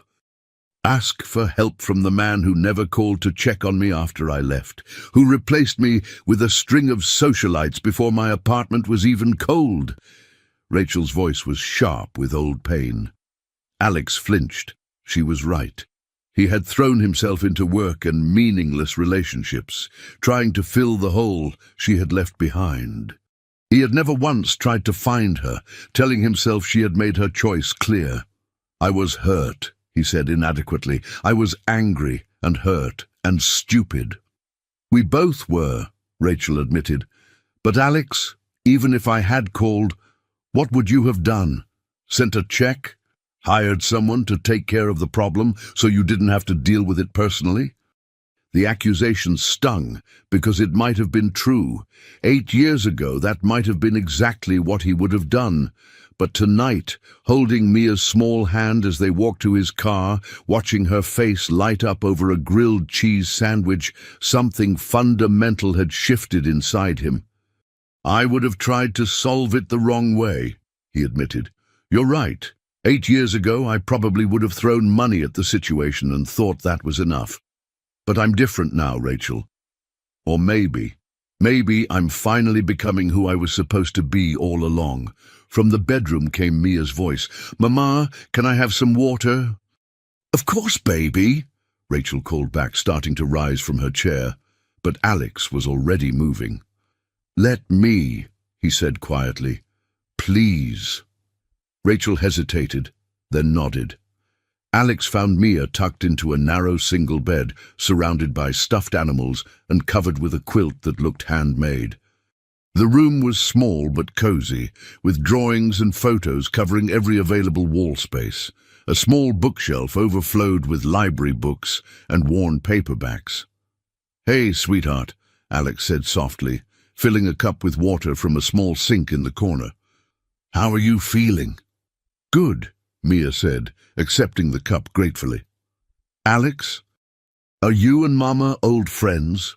A: "Ask for help from the man who never called to check on me after I left, who replaced me with a string of socialites before my apartment was even cold." Rachel's voice was sharp with old pain. Alex flinched. She was right. He had thrown himself into work and meaningless relationships, trying to fill the hole she had left behind. He had never once tried to find her, telling himself she had made her choice clear. "I was hurt," he said inadequately. I was angry and hurt and stupid. We both were, Rachel admitted. But Alex, even if I had called, what would you have done? Sent a check? Hired someone to take care of the problem so you didn't have to deal with it personally? The accusation stung because it might have been true. 8 years ago, that might have been exactly what he would have done. But tonight, holding Mia's small hand as they walked to his car, watching her face light up over a grilled cheese sandwich, something fundamental had shifted inside him. I would have tried to solve it the wrong way, he admitted. You're right. 8 years ago, I probably would have thrown money at the situation and thought that was enough. But I'm different now, Rachel. Or maybe I'm finally becoming who I was supposed to be all along. From the bedroom came Mia's voice. Mama, can I have some water? Of course, baby, Rachel called back, starting to rise from her chair. But Alex was already moving. Let me, he said quietly. Please. Rachel hesitated, then nodded. Alex found Mia tucked into a narrow single bed, surrounded by stuffed animals and covered with a quilt that looked handmade. The room was small but cozy, with drawings and photos covering every available wall space. A small bookshelf overflowed with library books and worn paperbacks. Hey, sweetheart, Alex said softly, filling a cup with water from a small sink in the corner. How are you feeling? Good, Mia said, accepting the cup gratefully. Alex, are you and Mama old friends?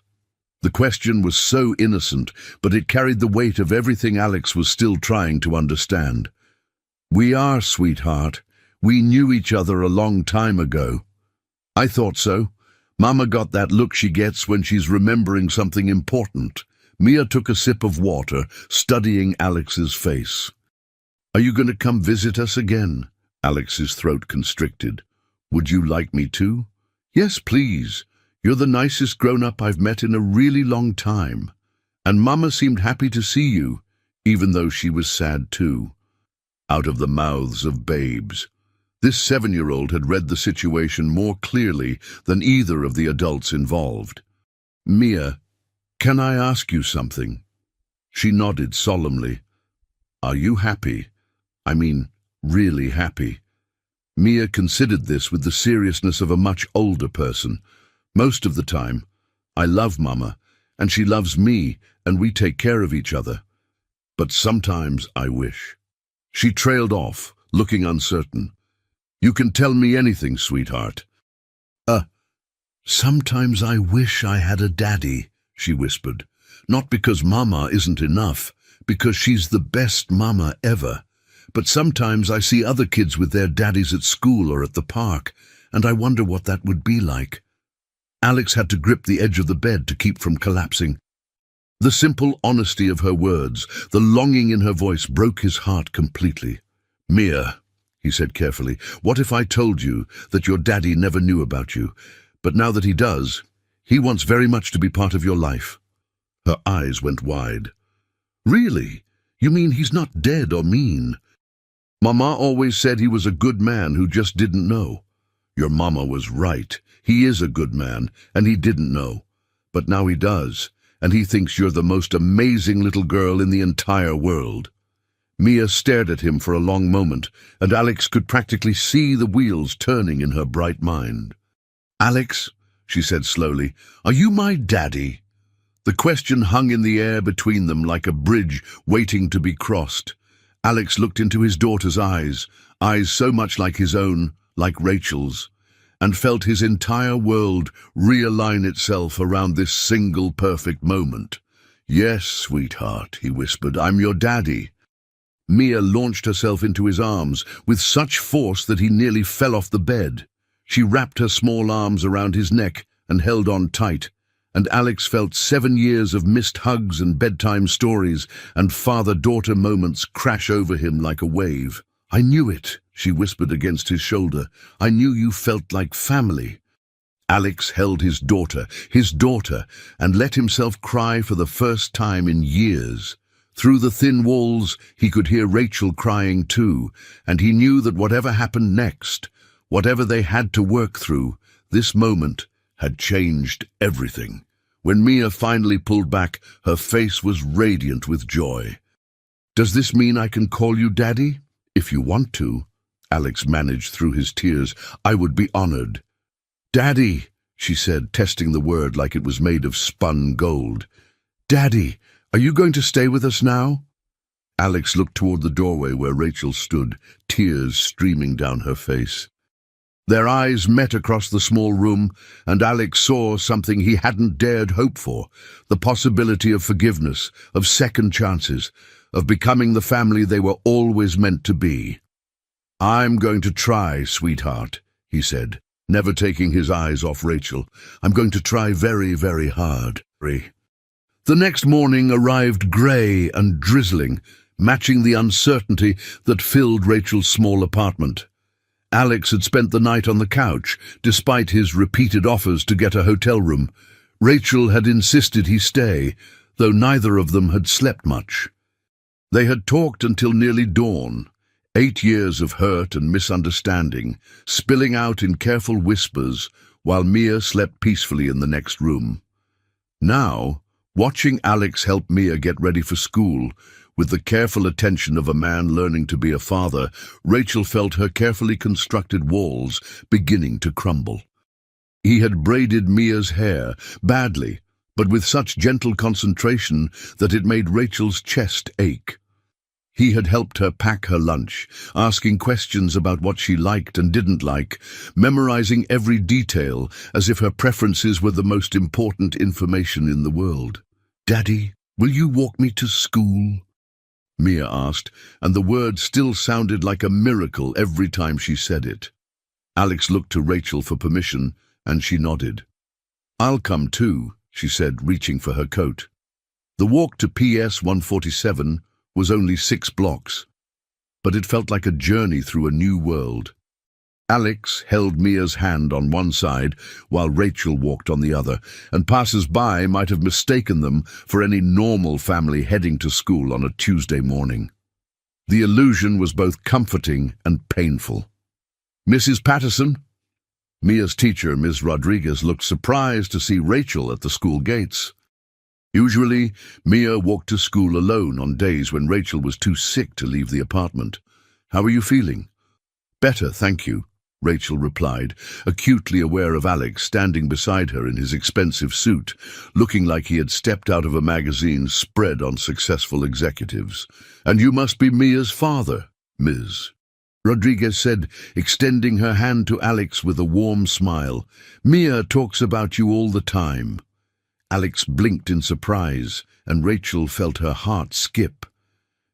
A: The question was so innocent, but it carried the weight of everything Alex was still trying to understand. We are, sweetheart. We knew each other a long time ago. I thought so. Mama got that look she gets when she's remembering something important. Mia took a sip of water, studying Alex's face. Are you going to come visit us again? Alex's throat constricted. Would you like me to? Yes, please. You're the nicest grown-up I've met in a really long time. And Mama seemed happy to see you, even though she was sad too. Out of the mouths of babes. This 7-year-old had read the situation more clearly than either of the adults involved. Mia, can I ask you something? She nodded solemnly. Are you happy? I mean, really happy. Mia considered this with the seriousness of a much older person. Most of the time, I love Mama, and she loves me, and we take care of each other. But sometimes I wish. She trailed off, looking uncertain. You can tell me anything, sweetheart. Sometimes I wish I had a daddy, she whispered. Not because Mama isn't enough, because she's the best Mama ever. But sometimes I see other kids with their daddies at school or at the park, and I wonder what that would be like. Alex had to grip the edge of the bed to keep from collapsing. The simple honesty of her words, the longing in her voice, broke his heart completely. Mia, he said carefully, what if I told you that your daddy never knew about you, but now that he does, he wants very much to be part of your life? Her eyes went wide. Really? You mean he's not dead or mean? Mama always said he was a good man who just didn't know. Your Mama was right. He is a good man, and he didn't know. But now he does, and he thinks you're the most amazing little girl in the entire world. Mia stared at him for a long moment, and Alex could practically see the wheels turning in her bright mind. Alex, she said slowly, are you my daddy? The question hung in the air between them like a bridge waiting to be crossed. Alex looked into his daughter's eyes so much like his own, like Rachel's, and felt his entire world realign itself around this single perfect moment. Yes, sweetheart, he whispered, I'm your daddy. Mia launched herself into his arms with such force that he nearly fell off the bed. She wrapped her small arms around his neck and held on tight, and Alex felt 7 years of missed hugs and bedtime stories and father-daughter moments crash over him like a wave. I knew it, she whispered against his shoulder. I knew you felt like family. Alex held his daughter, and let himself cry for the first time in years. Through the thin walls, he could hear Rachel crying too, and he knew that whatever happened next Whatever they had to work through, this moment had changed everything. When Mia finally pulled back, her face was radiant with joy. "Does this mean I can call you Daddy?" "If you want to," Alex managed through his tears. "I would be honored." "Daddy," she said, testing the word like it was made of spun gold. "Daddy, are you going to stay with us now?" Alex looked toward the doorway where Rachel stood, tears streaming down her face. Their eyes met across the small room, and Alex saw something he hadn't dared hope for, the possibility of forgiveness, of second chances, of becoming the family they were always meant to be. "I'm going to try, sweetheart," he said, never taking his eyes off Rachel. "I'm going to try very, very hard." The next morning arrived grey and drizzling, matching the uncertainty that filled Rachel's small apartment. Alex had spent the night on the couch, despite his repeated offers to get a hotel room. Rachel had insisted he stay, though neither of them had slept much. They had talked until nearly dawn, 8 years of hurt and misunderstanding, spilling out in careful whispers while Mia slept peacefully in the next room. Now, watching Alex help Mia get ready for school, with the careful attention of a man learning to be a father, Rachel felt her carefully constructed walls beginning to crumble. He had braided Mia's hair, badly, but with such gentle concentration that it made Rachel's chest ache. He had helped her pack her lunch, asking questions about what she liked and didn't like, memorizing every detail as if her preferences were the most important information in the world. "Daddy, will you walk me to school?" Mia asked, and the word still sounded like a miracle every time she said it. Alex looked to Rachel for permission, and she nodded. "I'll come too," she said, reaching for her coat. The walk to PS 147 was only 6 blocks, but it felt like a journey through a new world. Alex held Mia's hand on one side while Rachel walked on the other, and passers-by might have mistaken them for any normal family heading to school on a Tuesday morning. The illusion was both comforting and painful. "Mrs. Patterson?" Mia's teacher, Ms. Rodriguez, looked surprised to see Rachel at the school gates. Usually, Mia walked to school alone on days when Rachel was too sick to leave the apartment. "How are you feeling?" "Better, thank you," Rachel replied, acutely aware of Alex standing beside her in his expensive suit, looking like he had stepped out of a magazine spread on successful executives. "And you must be Mia's father, Ms. Rodriguez said, extending her hand to Alex with a warm smile. "Mia talks about you all the time." Alex blinked in surprise, and Rachel felt her heart skip.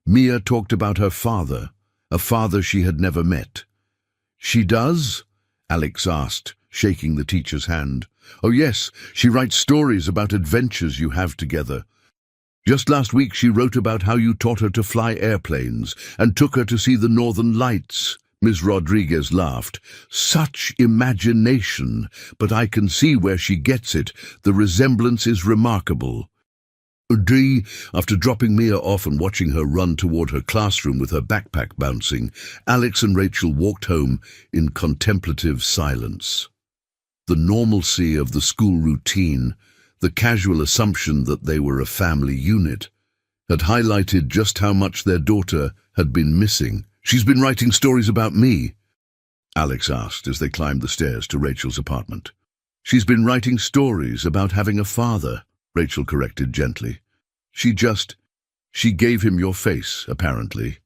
A: Mia talked about her father, a father she had never met. "She does?" Alex asked, shaking the teacher's hand. "Oh yes, she writes stories about adventures you have together. Just last week she wrote about how you taught her to fly airplanes and took her to see the Northern Lights." Ms. Rodriguez laughed. "Such imagination, but I can see where she gets it. The resemblance is remarkable." After dropping Mia off and watching her run toward her classroom with her backpack bouncing, Alex and Rachel walked home in contemplative silence. The normalcy of the school routine, the casual assumption that they were a family unit, had highlighted just how much their daughter had been missing. "She's been writing stories about me?" Alex asked as they climbed the stairs to Rachel's apartment. "She's been writing stories about having a father," Rachel corrected gently. She gave him your face, apparently."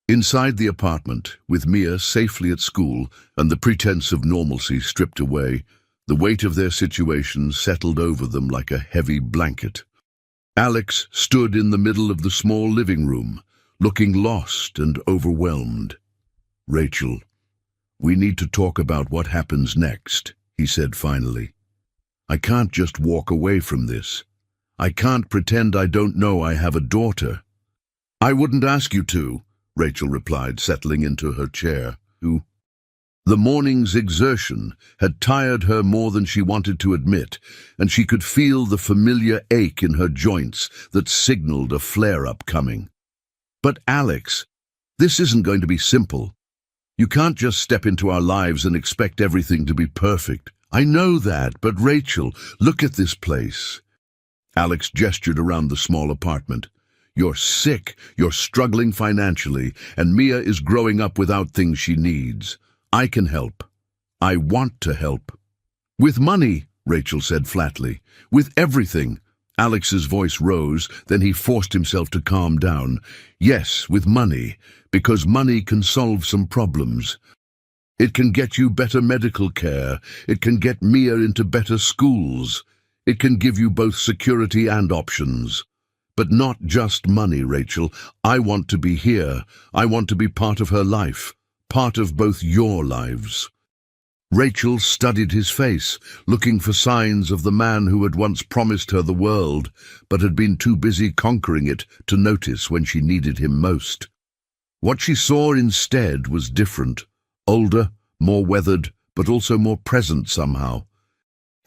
A: Inside the apartment, with Mia safely at school and the pretense of normalcy stripped away, the weight of their situation settled over them like a heavy blanket. Alex stood in the middle of the small living room, looking lost and overwhelmed. "Rachel, we need to talk about what happens next," he said finally. "I can't just walk away from this. I can't pretend I don't know I have a daughter." "I wouldn't ask you to," Rachel replied, settling into her chair. The morning's exertion had tired her more than she wanted to admit, and she could feel the familiar ache in her joints that signaled a flare-up coming. "But Alex, this isn't going to be simple." You can't just step into our lives and expect everything to be perfect. I know that, but Rachel, look at this place. Alex gestured around the small apartment. You're sick, you're struggling financially, and Mia is growing up without things she needs. I can help. I want to help. With money, Rachel said flatly. With everything. Alex's voice rose, then he forced himself to calm down. Yes, with money, because money can solve some problems. It can get you better medical care. It can get Mia into better schools. It can give you both security and options. But not just money, Rachel. I want to be here. I want to be part of her life, part of both your lives. Rachel studied his face, looking for signs of the man who had once promised her the world, but had been too busy conquering it to notice when she needed him most. What she saw instead was different, older, more weathered, but also more present somehow.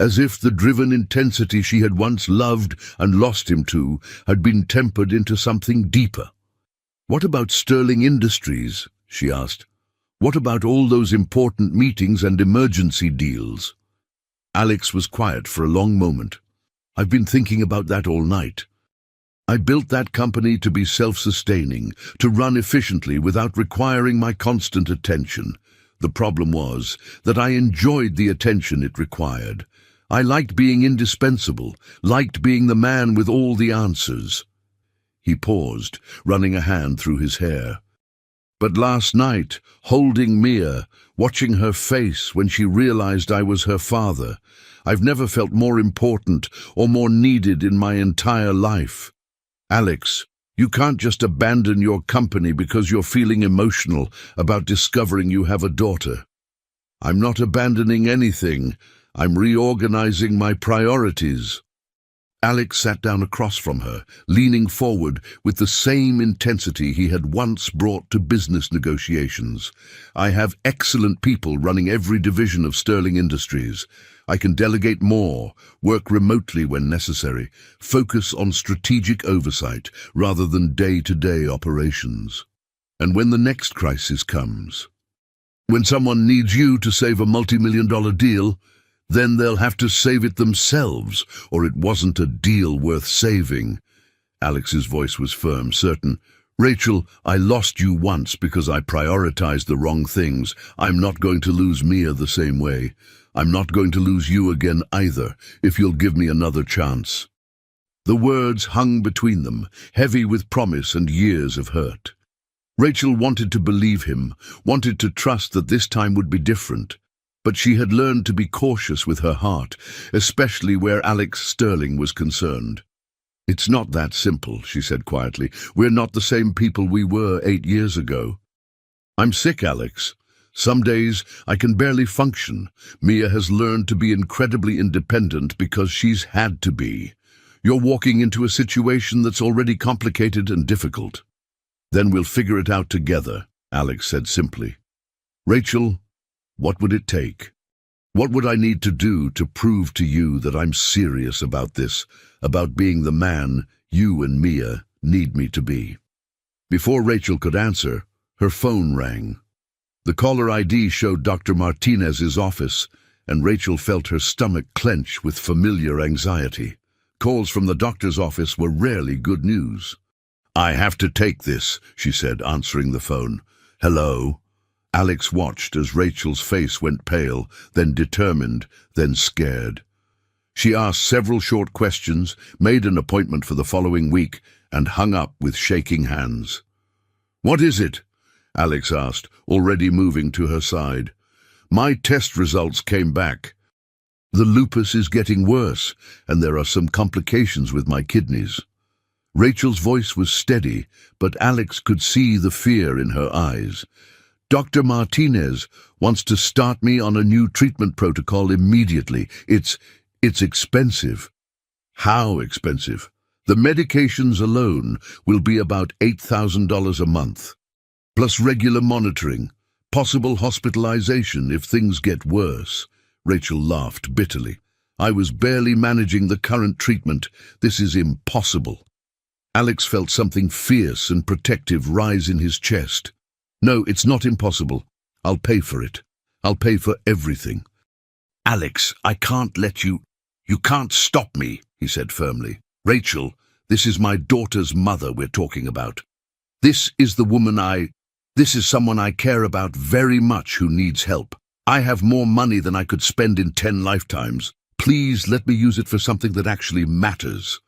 A: As if the driven intensity she had once loved and lost him to had been tempered into something deeper. "What about Sterling Industries?" she asked. "What about all those important meetings and emergency deals?" Alex was quiet for a long moment. "I've been thinking about that all night. I built that company to be self-sustaining, to run efficiently without requiring my constant attention. The problem was that I enjoyed the attention it required. I liked being indispensable, liked being the man with all the answers." He paused, running a hand through his hair. "But last night, holding Mia, watching her face when she realized I was her father, I've never felt more important or more needed in my entire life. Alex, you can't just abandon your company because you're feeling emotional about discovering you have a daughter." "I'm not abandoning anything. I'm reorganizing my priorities." Alex sat down across from her, leaning forward with the same intensity he had once brought to business negotiations. "I have excellent people running every division of Sterling Industries. I can delegate more, work remotely when necessary, focus on strategic oversight rather than day-to-day operations. And when the next crisis comes, when someone needs you to save a multi-million-dollar deal, then they'll have to save it themselves, or it wasn't a deal worth saving." Alex's voice was firm, certain. "Rachel, I lost you once because I prioritized the wrong things. I'm not going to lose Mia the same way. I'm not going to lose you again either, if you'll give me another chance." The words hung between them, heavy with promise and years of hurt. Rachel wanted to believe him, wanted to trust that this time would be different. But she had learned to be cautious with her heart, especially where Alex Sterling was concerned. "It's not that simple," she said quietly. "We're not the same people we were 8 years ago. I'm sick, Alex. Some days I can barely function. Mia has learned to be incredibly independent because she's had to be. You're walking into a situation that's already complicated and difficult." "Then we'll figure it out together," Alex said simply. "Rachel, what would it take? What would I need to do to prove to you that I'm serious about this, about being the man you and Mia need me to be?" Before Rachel could answer, her phone rang. The caller ID showed Dr. Martinez's office, and Rachel felt her stomach clench with familiar anxiety. Calls from the doctor's office were rarely good news. "I have to take this," she said, answering the phone. "Hello?" Alex watched as Rachel's face went pale, then determined, then scared. She asked several short questions, made an appointment for the following week, and hung up with shaking hands. "What is it?" Alex asked, already moving to her side. "My test results came back. The lupus is getting worse, and there are some complications with my kidneys." Rachel's voice was steady, but Alex could see the fear in her eyes. "Dr. Martinez wants to start me on a new treatment protocol immediately. It's expensive." "How expensive?" "The medications alone will be about $8,000 a month, plus regular monitoring, possible hospitalization if things get worse." Rachel laughed bitterly. "I was barely managing the current treatment. This is impossible." Alex felt something fierce and protective rise in his chest. "No, it's not impossible. I'll pay for it. I'll pay for everything. Alex, I can't let you. You can't stop me, he said firmly. Rachel, this is my daughter's mother we're talking about. This is someone I care about very much who needs help. I have more money than I could spend in 10 lifetimes. Please let me use it for something that actually matters.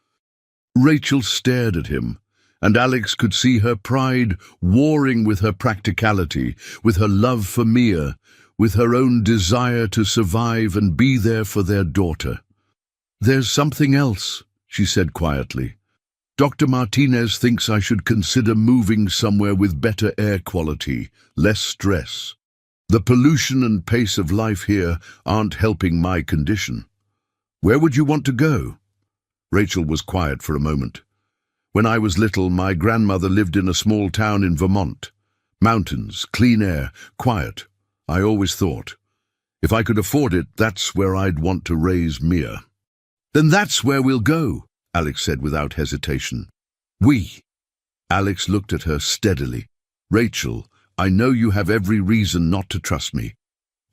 A: Rachel stared at him, and Alex could see her pride warring with her practicality, with her love for Mia, with her own desire to survive and be there for their daughter. There's something else, she said quietly. Dr. Martinez thinks I should consider moving somewhere with better air quality, less stress. The pollution and pace of life here aren't helping my condition. Where would you want to go? Rachel was quiet for a moment. When I was little, my grandmother lived in a small town in Vermont. Mountains, clean air, quiet. I always thought, if I could afford it, that's where I'd want to raise Mia. Then that's where we'll go, Alex said without hesitation. We. Alex looked at her steadily. Rachel, I know you have every reason not to trust me.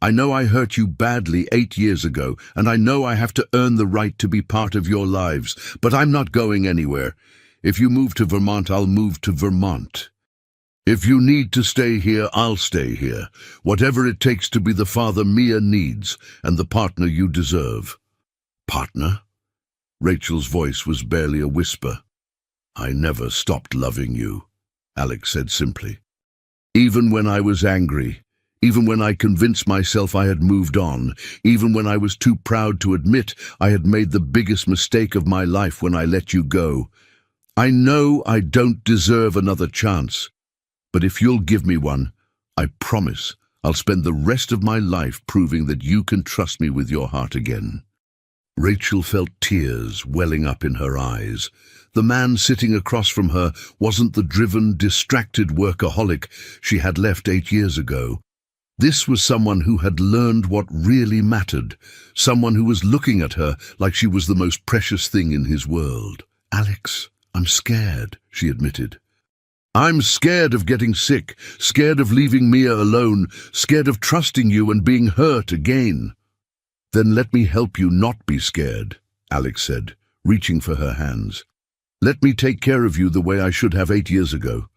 A: I know I hurt you badly 8 years ago, and I know I have to earn the right to be part of your lives, but I'm not going anywhere. If you move to Vermont, I'll move to Vermont. If you need to stay here, I'll stay here. Whatever it takes to be the father Mia needs and the partner you deserve. Partner? Rachel's voice was barely a whisper. I never stopped loving you, Alex said simply. Even when I was angry, even when I convinced myself I had moved on, even when I was too proud to admit I had made the biggest mistake of my life when I let you go. I know I don't deserve another chance, but if you'll give me one, I promise I'll spend the rest of my life proving that you can trust me with your heart again. Rachel felt tears welling up in her eyes. The man sitting across from her wasn't the driven, distracted workaholic she had left 8 years ago. This was someone who had learned what really mattered, someone who was looking at her like she was the most precious thing in his world. Alex, I'm scared, she admitted. I'm scared of getting sick, scared of leaving Mia alone, scared of trusting you and being hurt again. Then let me help you not be scared, Alex said, reaching for her hands. Let me take care of you the way I should have 8 years ago.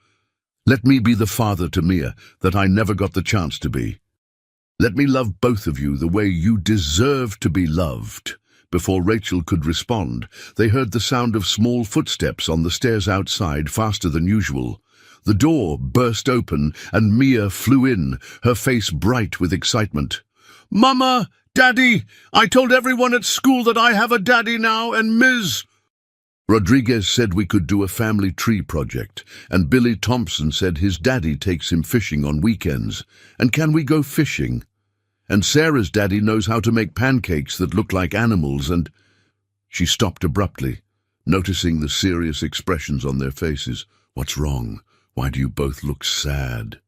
A: Let me be the father to Mia that I never got the chance to be. Let me love both of you the way you deserve to be loved. Before Rachel could respond, they heard the sound of small footsteps on the stairs outside, faster than usual. The door burst open and Mia flew in, her face bright with excitement. Mama! Daddy! I told everyone at school that I have a daddy now, and Ms. Rodriguez said we could do a family tree project, and Billy Thompson said his daddy takes him fishing on weekends. And can we go fishing? And Sarah's daddy knows how to make pancakes that look like animals, and... She stopped abruptly, noticing the serious expressions on their faces. What's wrong? Why do you both look sad?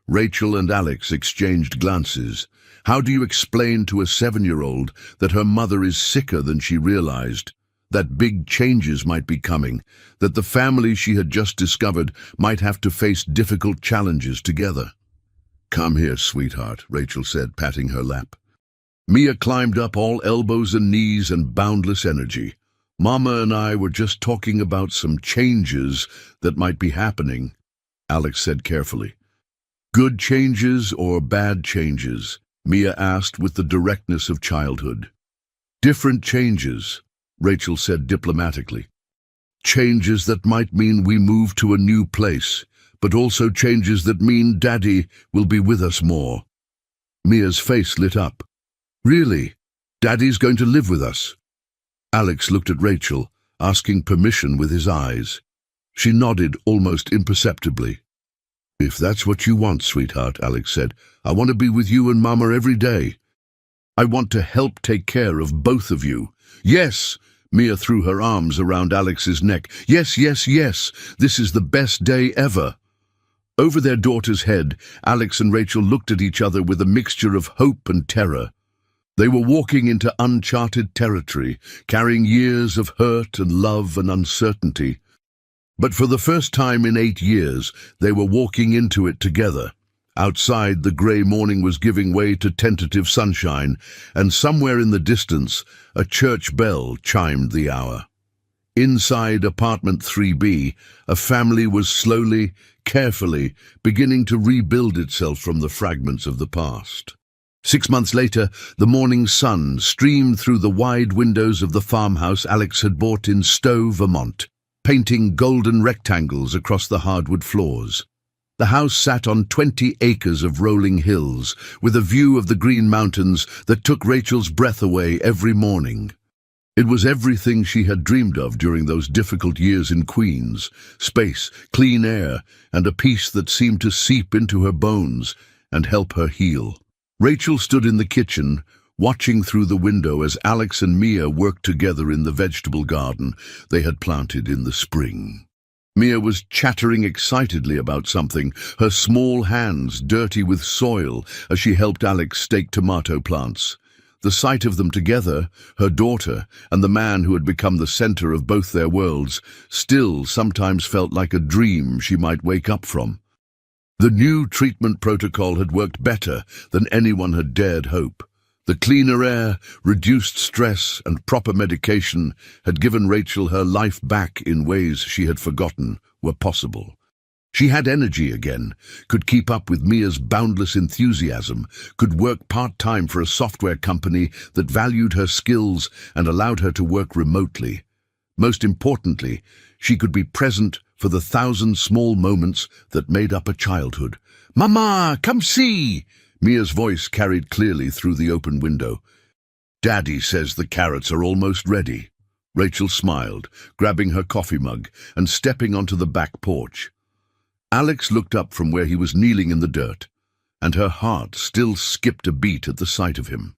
A: Rachel and Alex exchanged glances. How do you explain to a 7-year-old that her mother is sicker than she realized, that big changes might be coming, that the family she had just discovered might have to face difficult challenges together? Come here, sweetheart, Rachel said, patting her lap. Mia climbed up, all elbows and knees and boundless energy. Mama and I were just talking about some changes that might be happening, Alex said carefully. Good changes or bad changes? Mia asked with the directness of childhood. Different changes, Rachel said diplomatically. Changes that might mean we move to a new place, but also changes that mean Daddy will be with us more. Mia's face lit up. Really? Daddy's going to live with us? Alex looked at Rachel, asking permission with his eyes. She nodded almost imperceptibly. If that's what you want, sweetheart, Alex said, I want to be with you and Mama every day. I want to help take care of both of you. Yes, Mia threw her arms around Alex's neck. Yes, yes, yes, this is the best day ever. Over their daughter's head, Alex and Rachel looked at each other with a mixture of hope and terror. They were walking into uncharted territory, carrying years of hurt and love and uncertainty. But for the first time in 8 years, they were walking into it together, Outside, the grey morning was giving way to tentative sunshine, and somewhere in the distance, a church bell chimed the hour. Inside apartment 3B, a family was slowly, carefully, beginning to rebuild itself from the fragments of the past. 6 months later, the morning sun streamed through the wide windows of the farmhouse Alex had bought in Stowe, Vermont, painting golden rectangles across the hardwood floors. The house sat on 20 acres of rolling hills, with a view of the green mountains that took Rachel's breath away every morning. It was everything she had dreamed of during those difficult years in Queens: space, clean air, and a peace that seemed to seep into her bones and help her heal. Rachel stood in the kitchen, watching through the window as Alex and Mia worked together in the vegetable garden they had planted in the spring. Mia was chattering excitedly about something, her small hands dirty with soil as she helped Alex stake tomato plants. The sight of them together, her daughter and the man who had become the center of both their worlds, still sometimes felt like a dream she might wake up from. The new treatment protocol had worked better than anyone had dared hope. The cleaner air, reduced stress, and proper medication had given Rachel her life back in ways she had forgotten were possible. She had energy again, could keep up with Mia's boundless enthusiasm, could work part-time for a software company that valued her skills and allowed her to work remotely. Most importantly, she could be present for the 1,000 small moments that made up a childhood. "Mama, come see!" Mia's voice carried clearly through the open window. "Daddy says the carrots are almost ready." Rachel smiled, grabbing her coffee mug and stepping onto the back porch. Alex looked up from where he was kneeling in the dirt, and her heart still skipped a beat at the sight of him.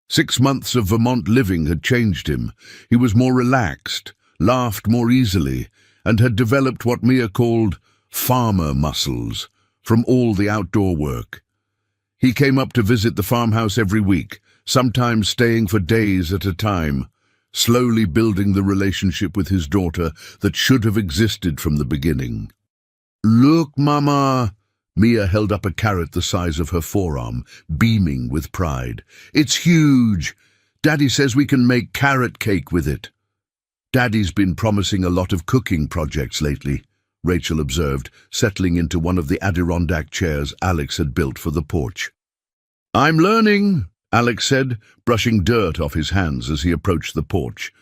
A: 6 months of Vermont living had changed him. He was more relaxed, laughed more easily, and had developed what Mia called farmer muscles from all the outdoor work. He came up to visit the farmhouse every week, sometimes staying for days at a time, slowly building the relationship with his daughter that should have existed from the beginning. "Look, Mama!" Mia held up a carrot the size of her forearm, beaming with pride. "It's huge! Daddy says we can make carrot cake with it." "Daddy's been promising a lot of cooking projects lately," Rachel observed, settling into one of the Adirondack chairs Alex had built for the porch. "I'm learning," Alex said, brushing dirt off his hands as he approached the porch.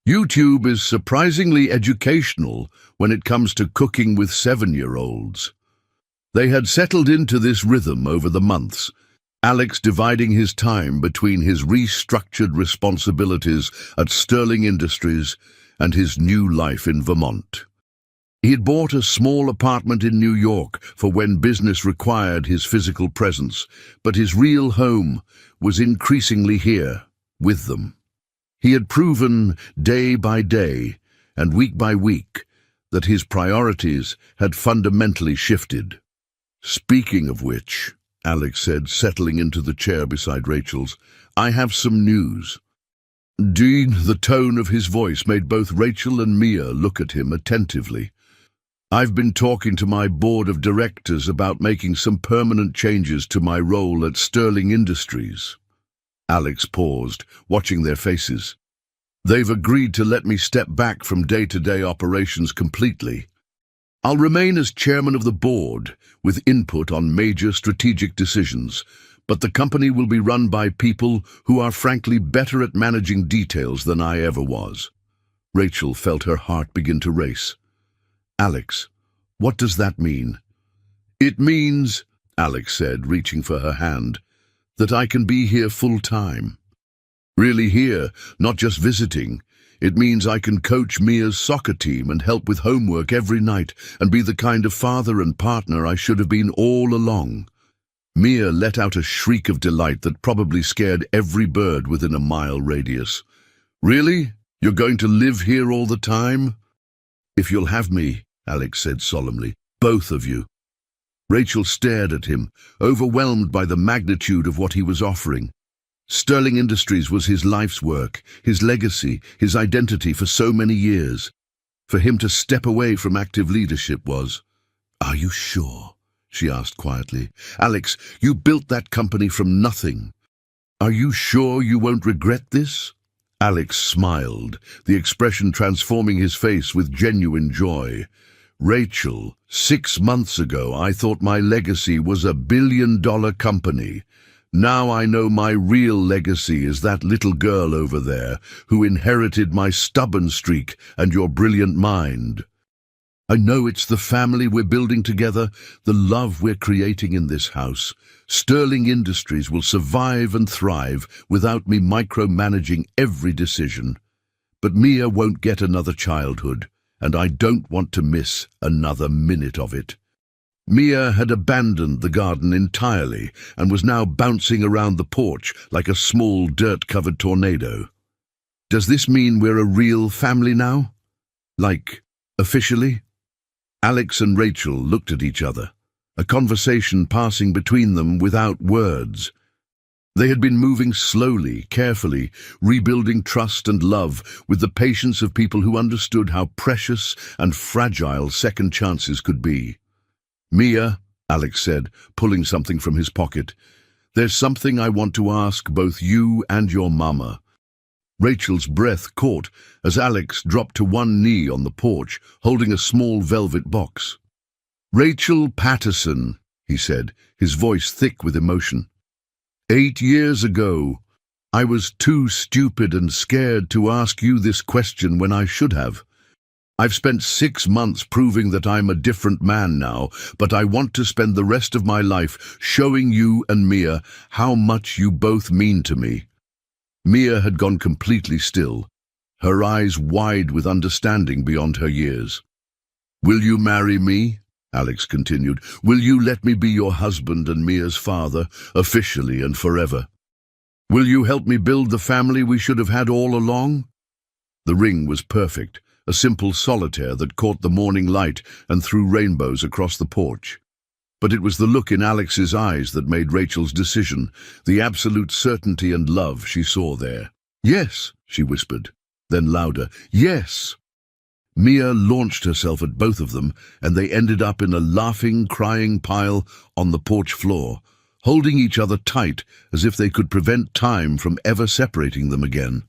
A: "YouTube is surprisingly educational when it comes to cooking with 7-year-olds. They had settled into this rhythm over the months, Alex dividing his time between his restructured responsibilities at Sterling Industries and his new life in Vermont. He had bought a small apartment in New York for when business required his physical presence, but his real home was increasingly here, with them. He had proven day by day and week by week that his priorities had fundamentally shifted. "Speaking of which," Alex said, settling into the chair beside Rachel's, "I have some news." The tone of his voice made both Rachel and Mia look at him attentively. "I've been talking to my board of directors about making some permanent changes to my role at Sterling Industries." Alex paused, watching their faces. "They've agreed to let me step back from day-to-day operations completely. I'll remain as chairman of the board, with input on major strategic decisions, but the company will be run by people who are frankly better at managing details than I ever was." Rachel felt her heart begin to race. "Alex, what does that mean?" "It means," Alex said, reaching for her hand, "that I can be here full-time. Really here, not just visiting. It means I can coach Mia's soccer team and help with homework every night and be the kind of father and partner I should have been all along." Mia let out a shriek of delight that probably scared every bird within a mile radius. "Really? You're going to live here all the time?" "If you'll have me," Alex said solemnly, "both of you." Rachel stared at him, overwhelmed by the magnitude of what he was offering. Sterling Industries was his life's work, his legacy, his identity for so many years. For him to step away from active leadership was— "Are you sure?" she asked quietly. "Alex, you built that company from nothing. Are you sure you won't regret this?" Alex smiled, the expression transforming his face with genuine joy. "Rachel, 6 months ago I thought my legacy was a billion-dollar company. Now I know my real legacy is that little girl over there who inherited my stubborn streak and your brilliant mind. I know it's the family we're building together, the love we're creating in this house. Sterling Industries will survive and thrive without me micromanaging every decision. But Mia won't get another childhood, and I don't want to miss another minute of it." Mia had abandoned the garden entirely and was now bouncing around the porch like a small dirt-covered tornado. "Does this mean we're a real family now? Like, officially?" Alex and Rachel looked at each other, a conversation passing between them without words. They had been moving slowly, carefully, rebuilding trust and love with the patience of people who understood how precious and fragile second chances could be. "Mia," Alex said, pulling something from his pocket, "there's something I want to ask both you and your mama." Rachel's breath caught as Alex dropped to one knee on the porch, holding a small velvet box. "Rachel Patterson," he said, his voice thick with emotion. 8 years ago, I was too stupid and scared to ask you this question when I should have. I've spent 6 months proving that I'm a different man now, but I want to spend the rest of my life showing you and Mia how much you both mean to me." Mia had gone completely still, her eyes wide with understanding beyond her years. "Will you marry me?" Alex continued. "Will you let me be your husband and Mia's father, officially and forever? Will you help me build the family we should have had all along?" The ring was perfect, a simple solitaire that caught the morning light and threw rainbows across the porch. But it was the look in Alex's eyes that made Rachel's decision, the absolute certainty and love she saw there. "Yes," she whispered, then louder, "Yes." Mia launched herself at both of them, and they ended up in a laughing, crying pile on the porch floor, holding each other tight as if they could prevent time from ever separating them again.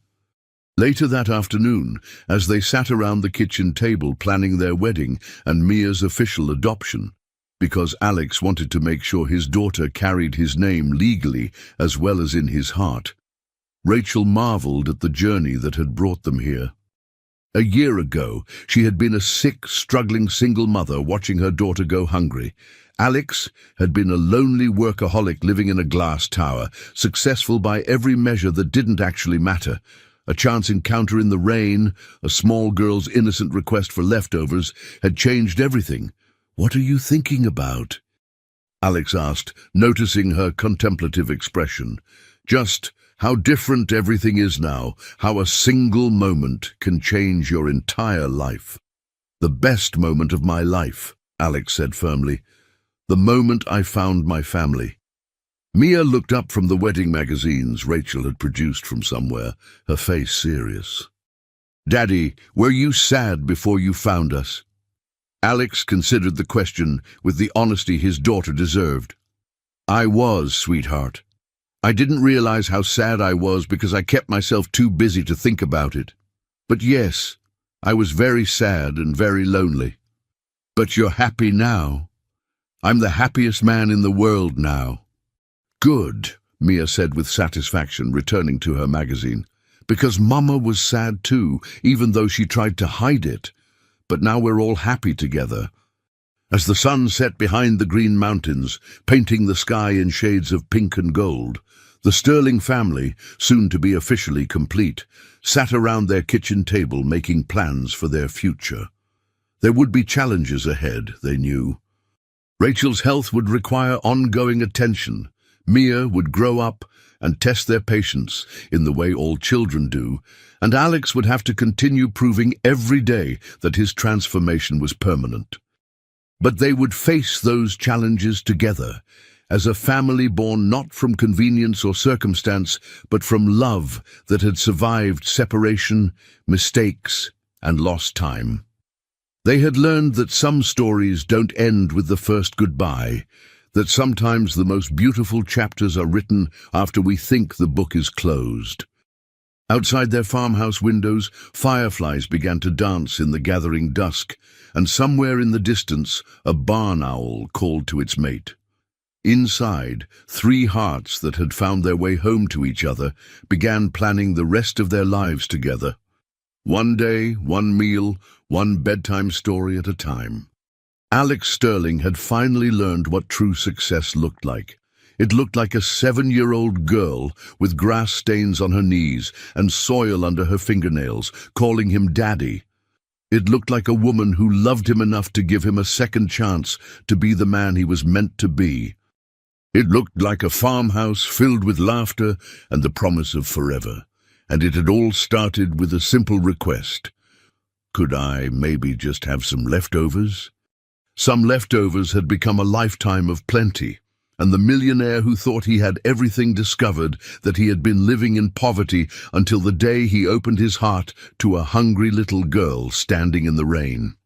A: Later that afternoon, as they sat around the kitchen table planning their wedding and Mia's official adoption, because Alex wanted to make sure his daughter carried his name legally as well as in his heart, Rachel marveled at the journey that had brought them here. A year ago, she had been a sick, struggling single mother watching her daughter go hungry. Alex had been a lonely workaholic living in a glass tower, successful by every measure that didn't actually matter. A chance encounter in the rain, a small girl's innocent request for leftovers, had changed everything. "What are you thinking about?" Alex asked, noticing her contemplative expression. "Just how different everything is now, how a single moment can change your entire life." "The best moment of my life," Alex said firmly. "The moment I found my family." Mia looked up from the wedding magazines Rachel had produced from somewhere, her face serious. "Daddy, were you sad before you found us?" Alex considered the question with the honesty his daughter deserved. "I was, sweetheart. I didn't realize how sad I was because I kept myself too busy to think about it. But yes, I was very sad and very lonely. But you're happy now. I'm the happiest man in the world now." "Good," Mia said with satisfaction, returning to her magazine. "Because Mama was sad too, even though she tried to hide it. But now we're all happy together." As the sun set behind the green mountains, painting the sky in shades of pink and gold, the Sterling family, soon to be officially complete, sat around their kitchen table making plans for their future. There would be challenges ahead, they knew. Rachel's health would require ongoing attention. Mia would grow up and test their patience in the way all children do, and Alex would have to continue proving every day that his transformation was permanent. But they would face those challenges together, as a family born not from convenience or circumstance, but from love that had survived separation, mistakes, and lost time. They had learned that some stories don't end with the first goodbye, that sometimes the most beautiful chapters are written after we think the book is closed. Outside their farmhouse windows, fireflies began to dance in the gathering dusk, and somewhere in the distance, a barn owl called to its mate. Inside, three hearts that had found their way home to each other began planning the rest of their lives together. One day, one meal, one bedtime story at a time. Alex Sterling had finally learned what true success looked like. It looked like a 7-year-old girl with grass stains on her knees and soil under her fingernails, calling him Daddy. It looked like a woman who loved him enough to give him a second chance to be the man he was meant to be. It looked like a farmhouse filled with laughter and the promise of forever. And it had all started with a simple request. Could I maybe just have some leftovers? Some leftovers had become a lifetime of plenty, and the millionaire who thought he had everything discovered that he had been living in poverty until the day he opened his heart to a hungry little girl standing in the rain.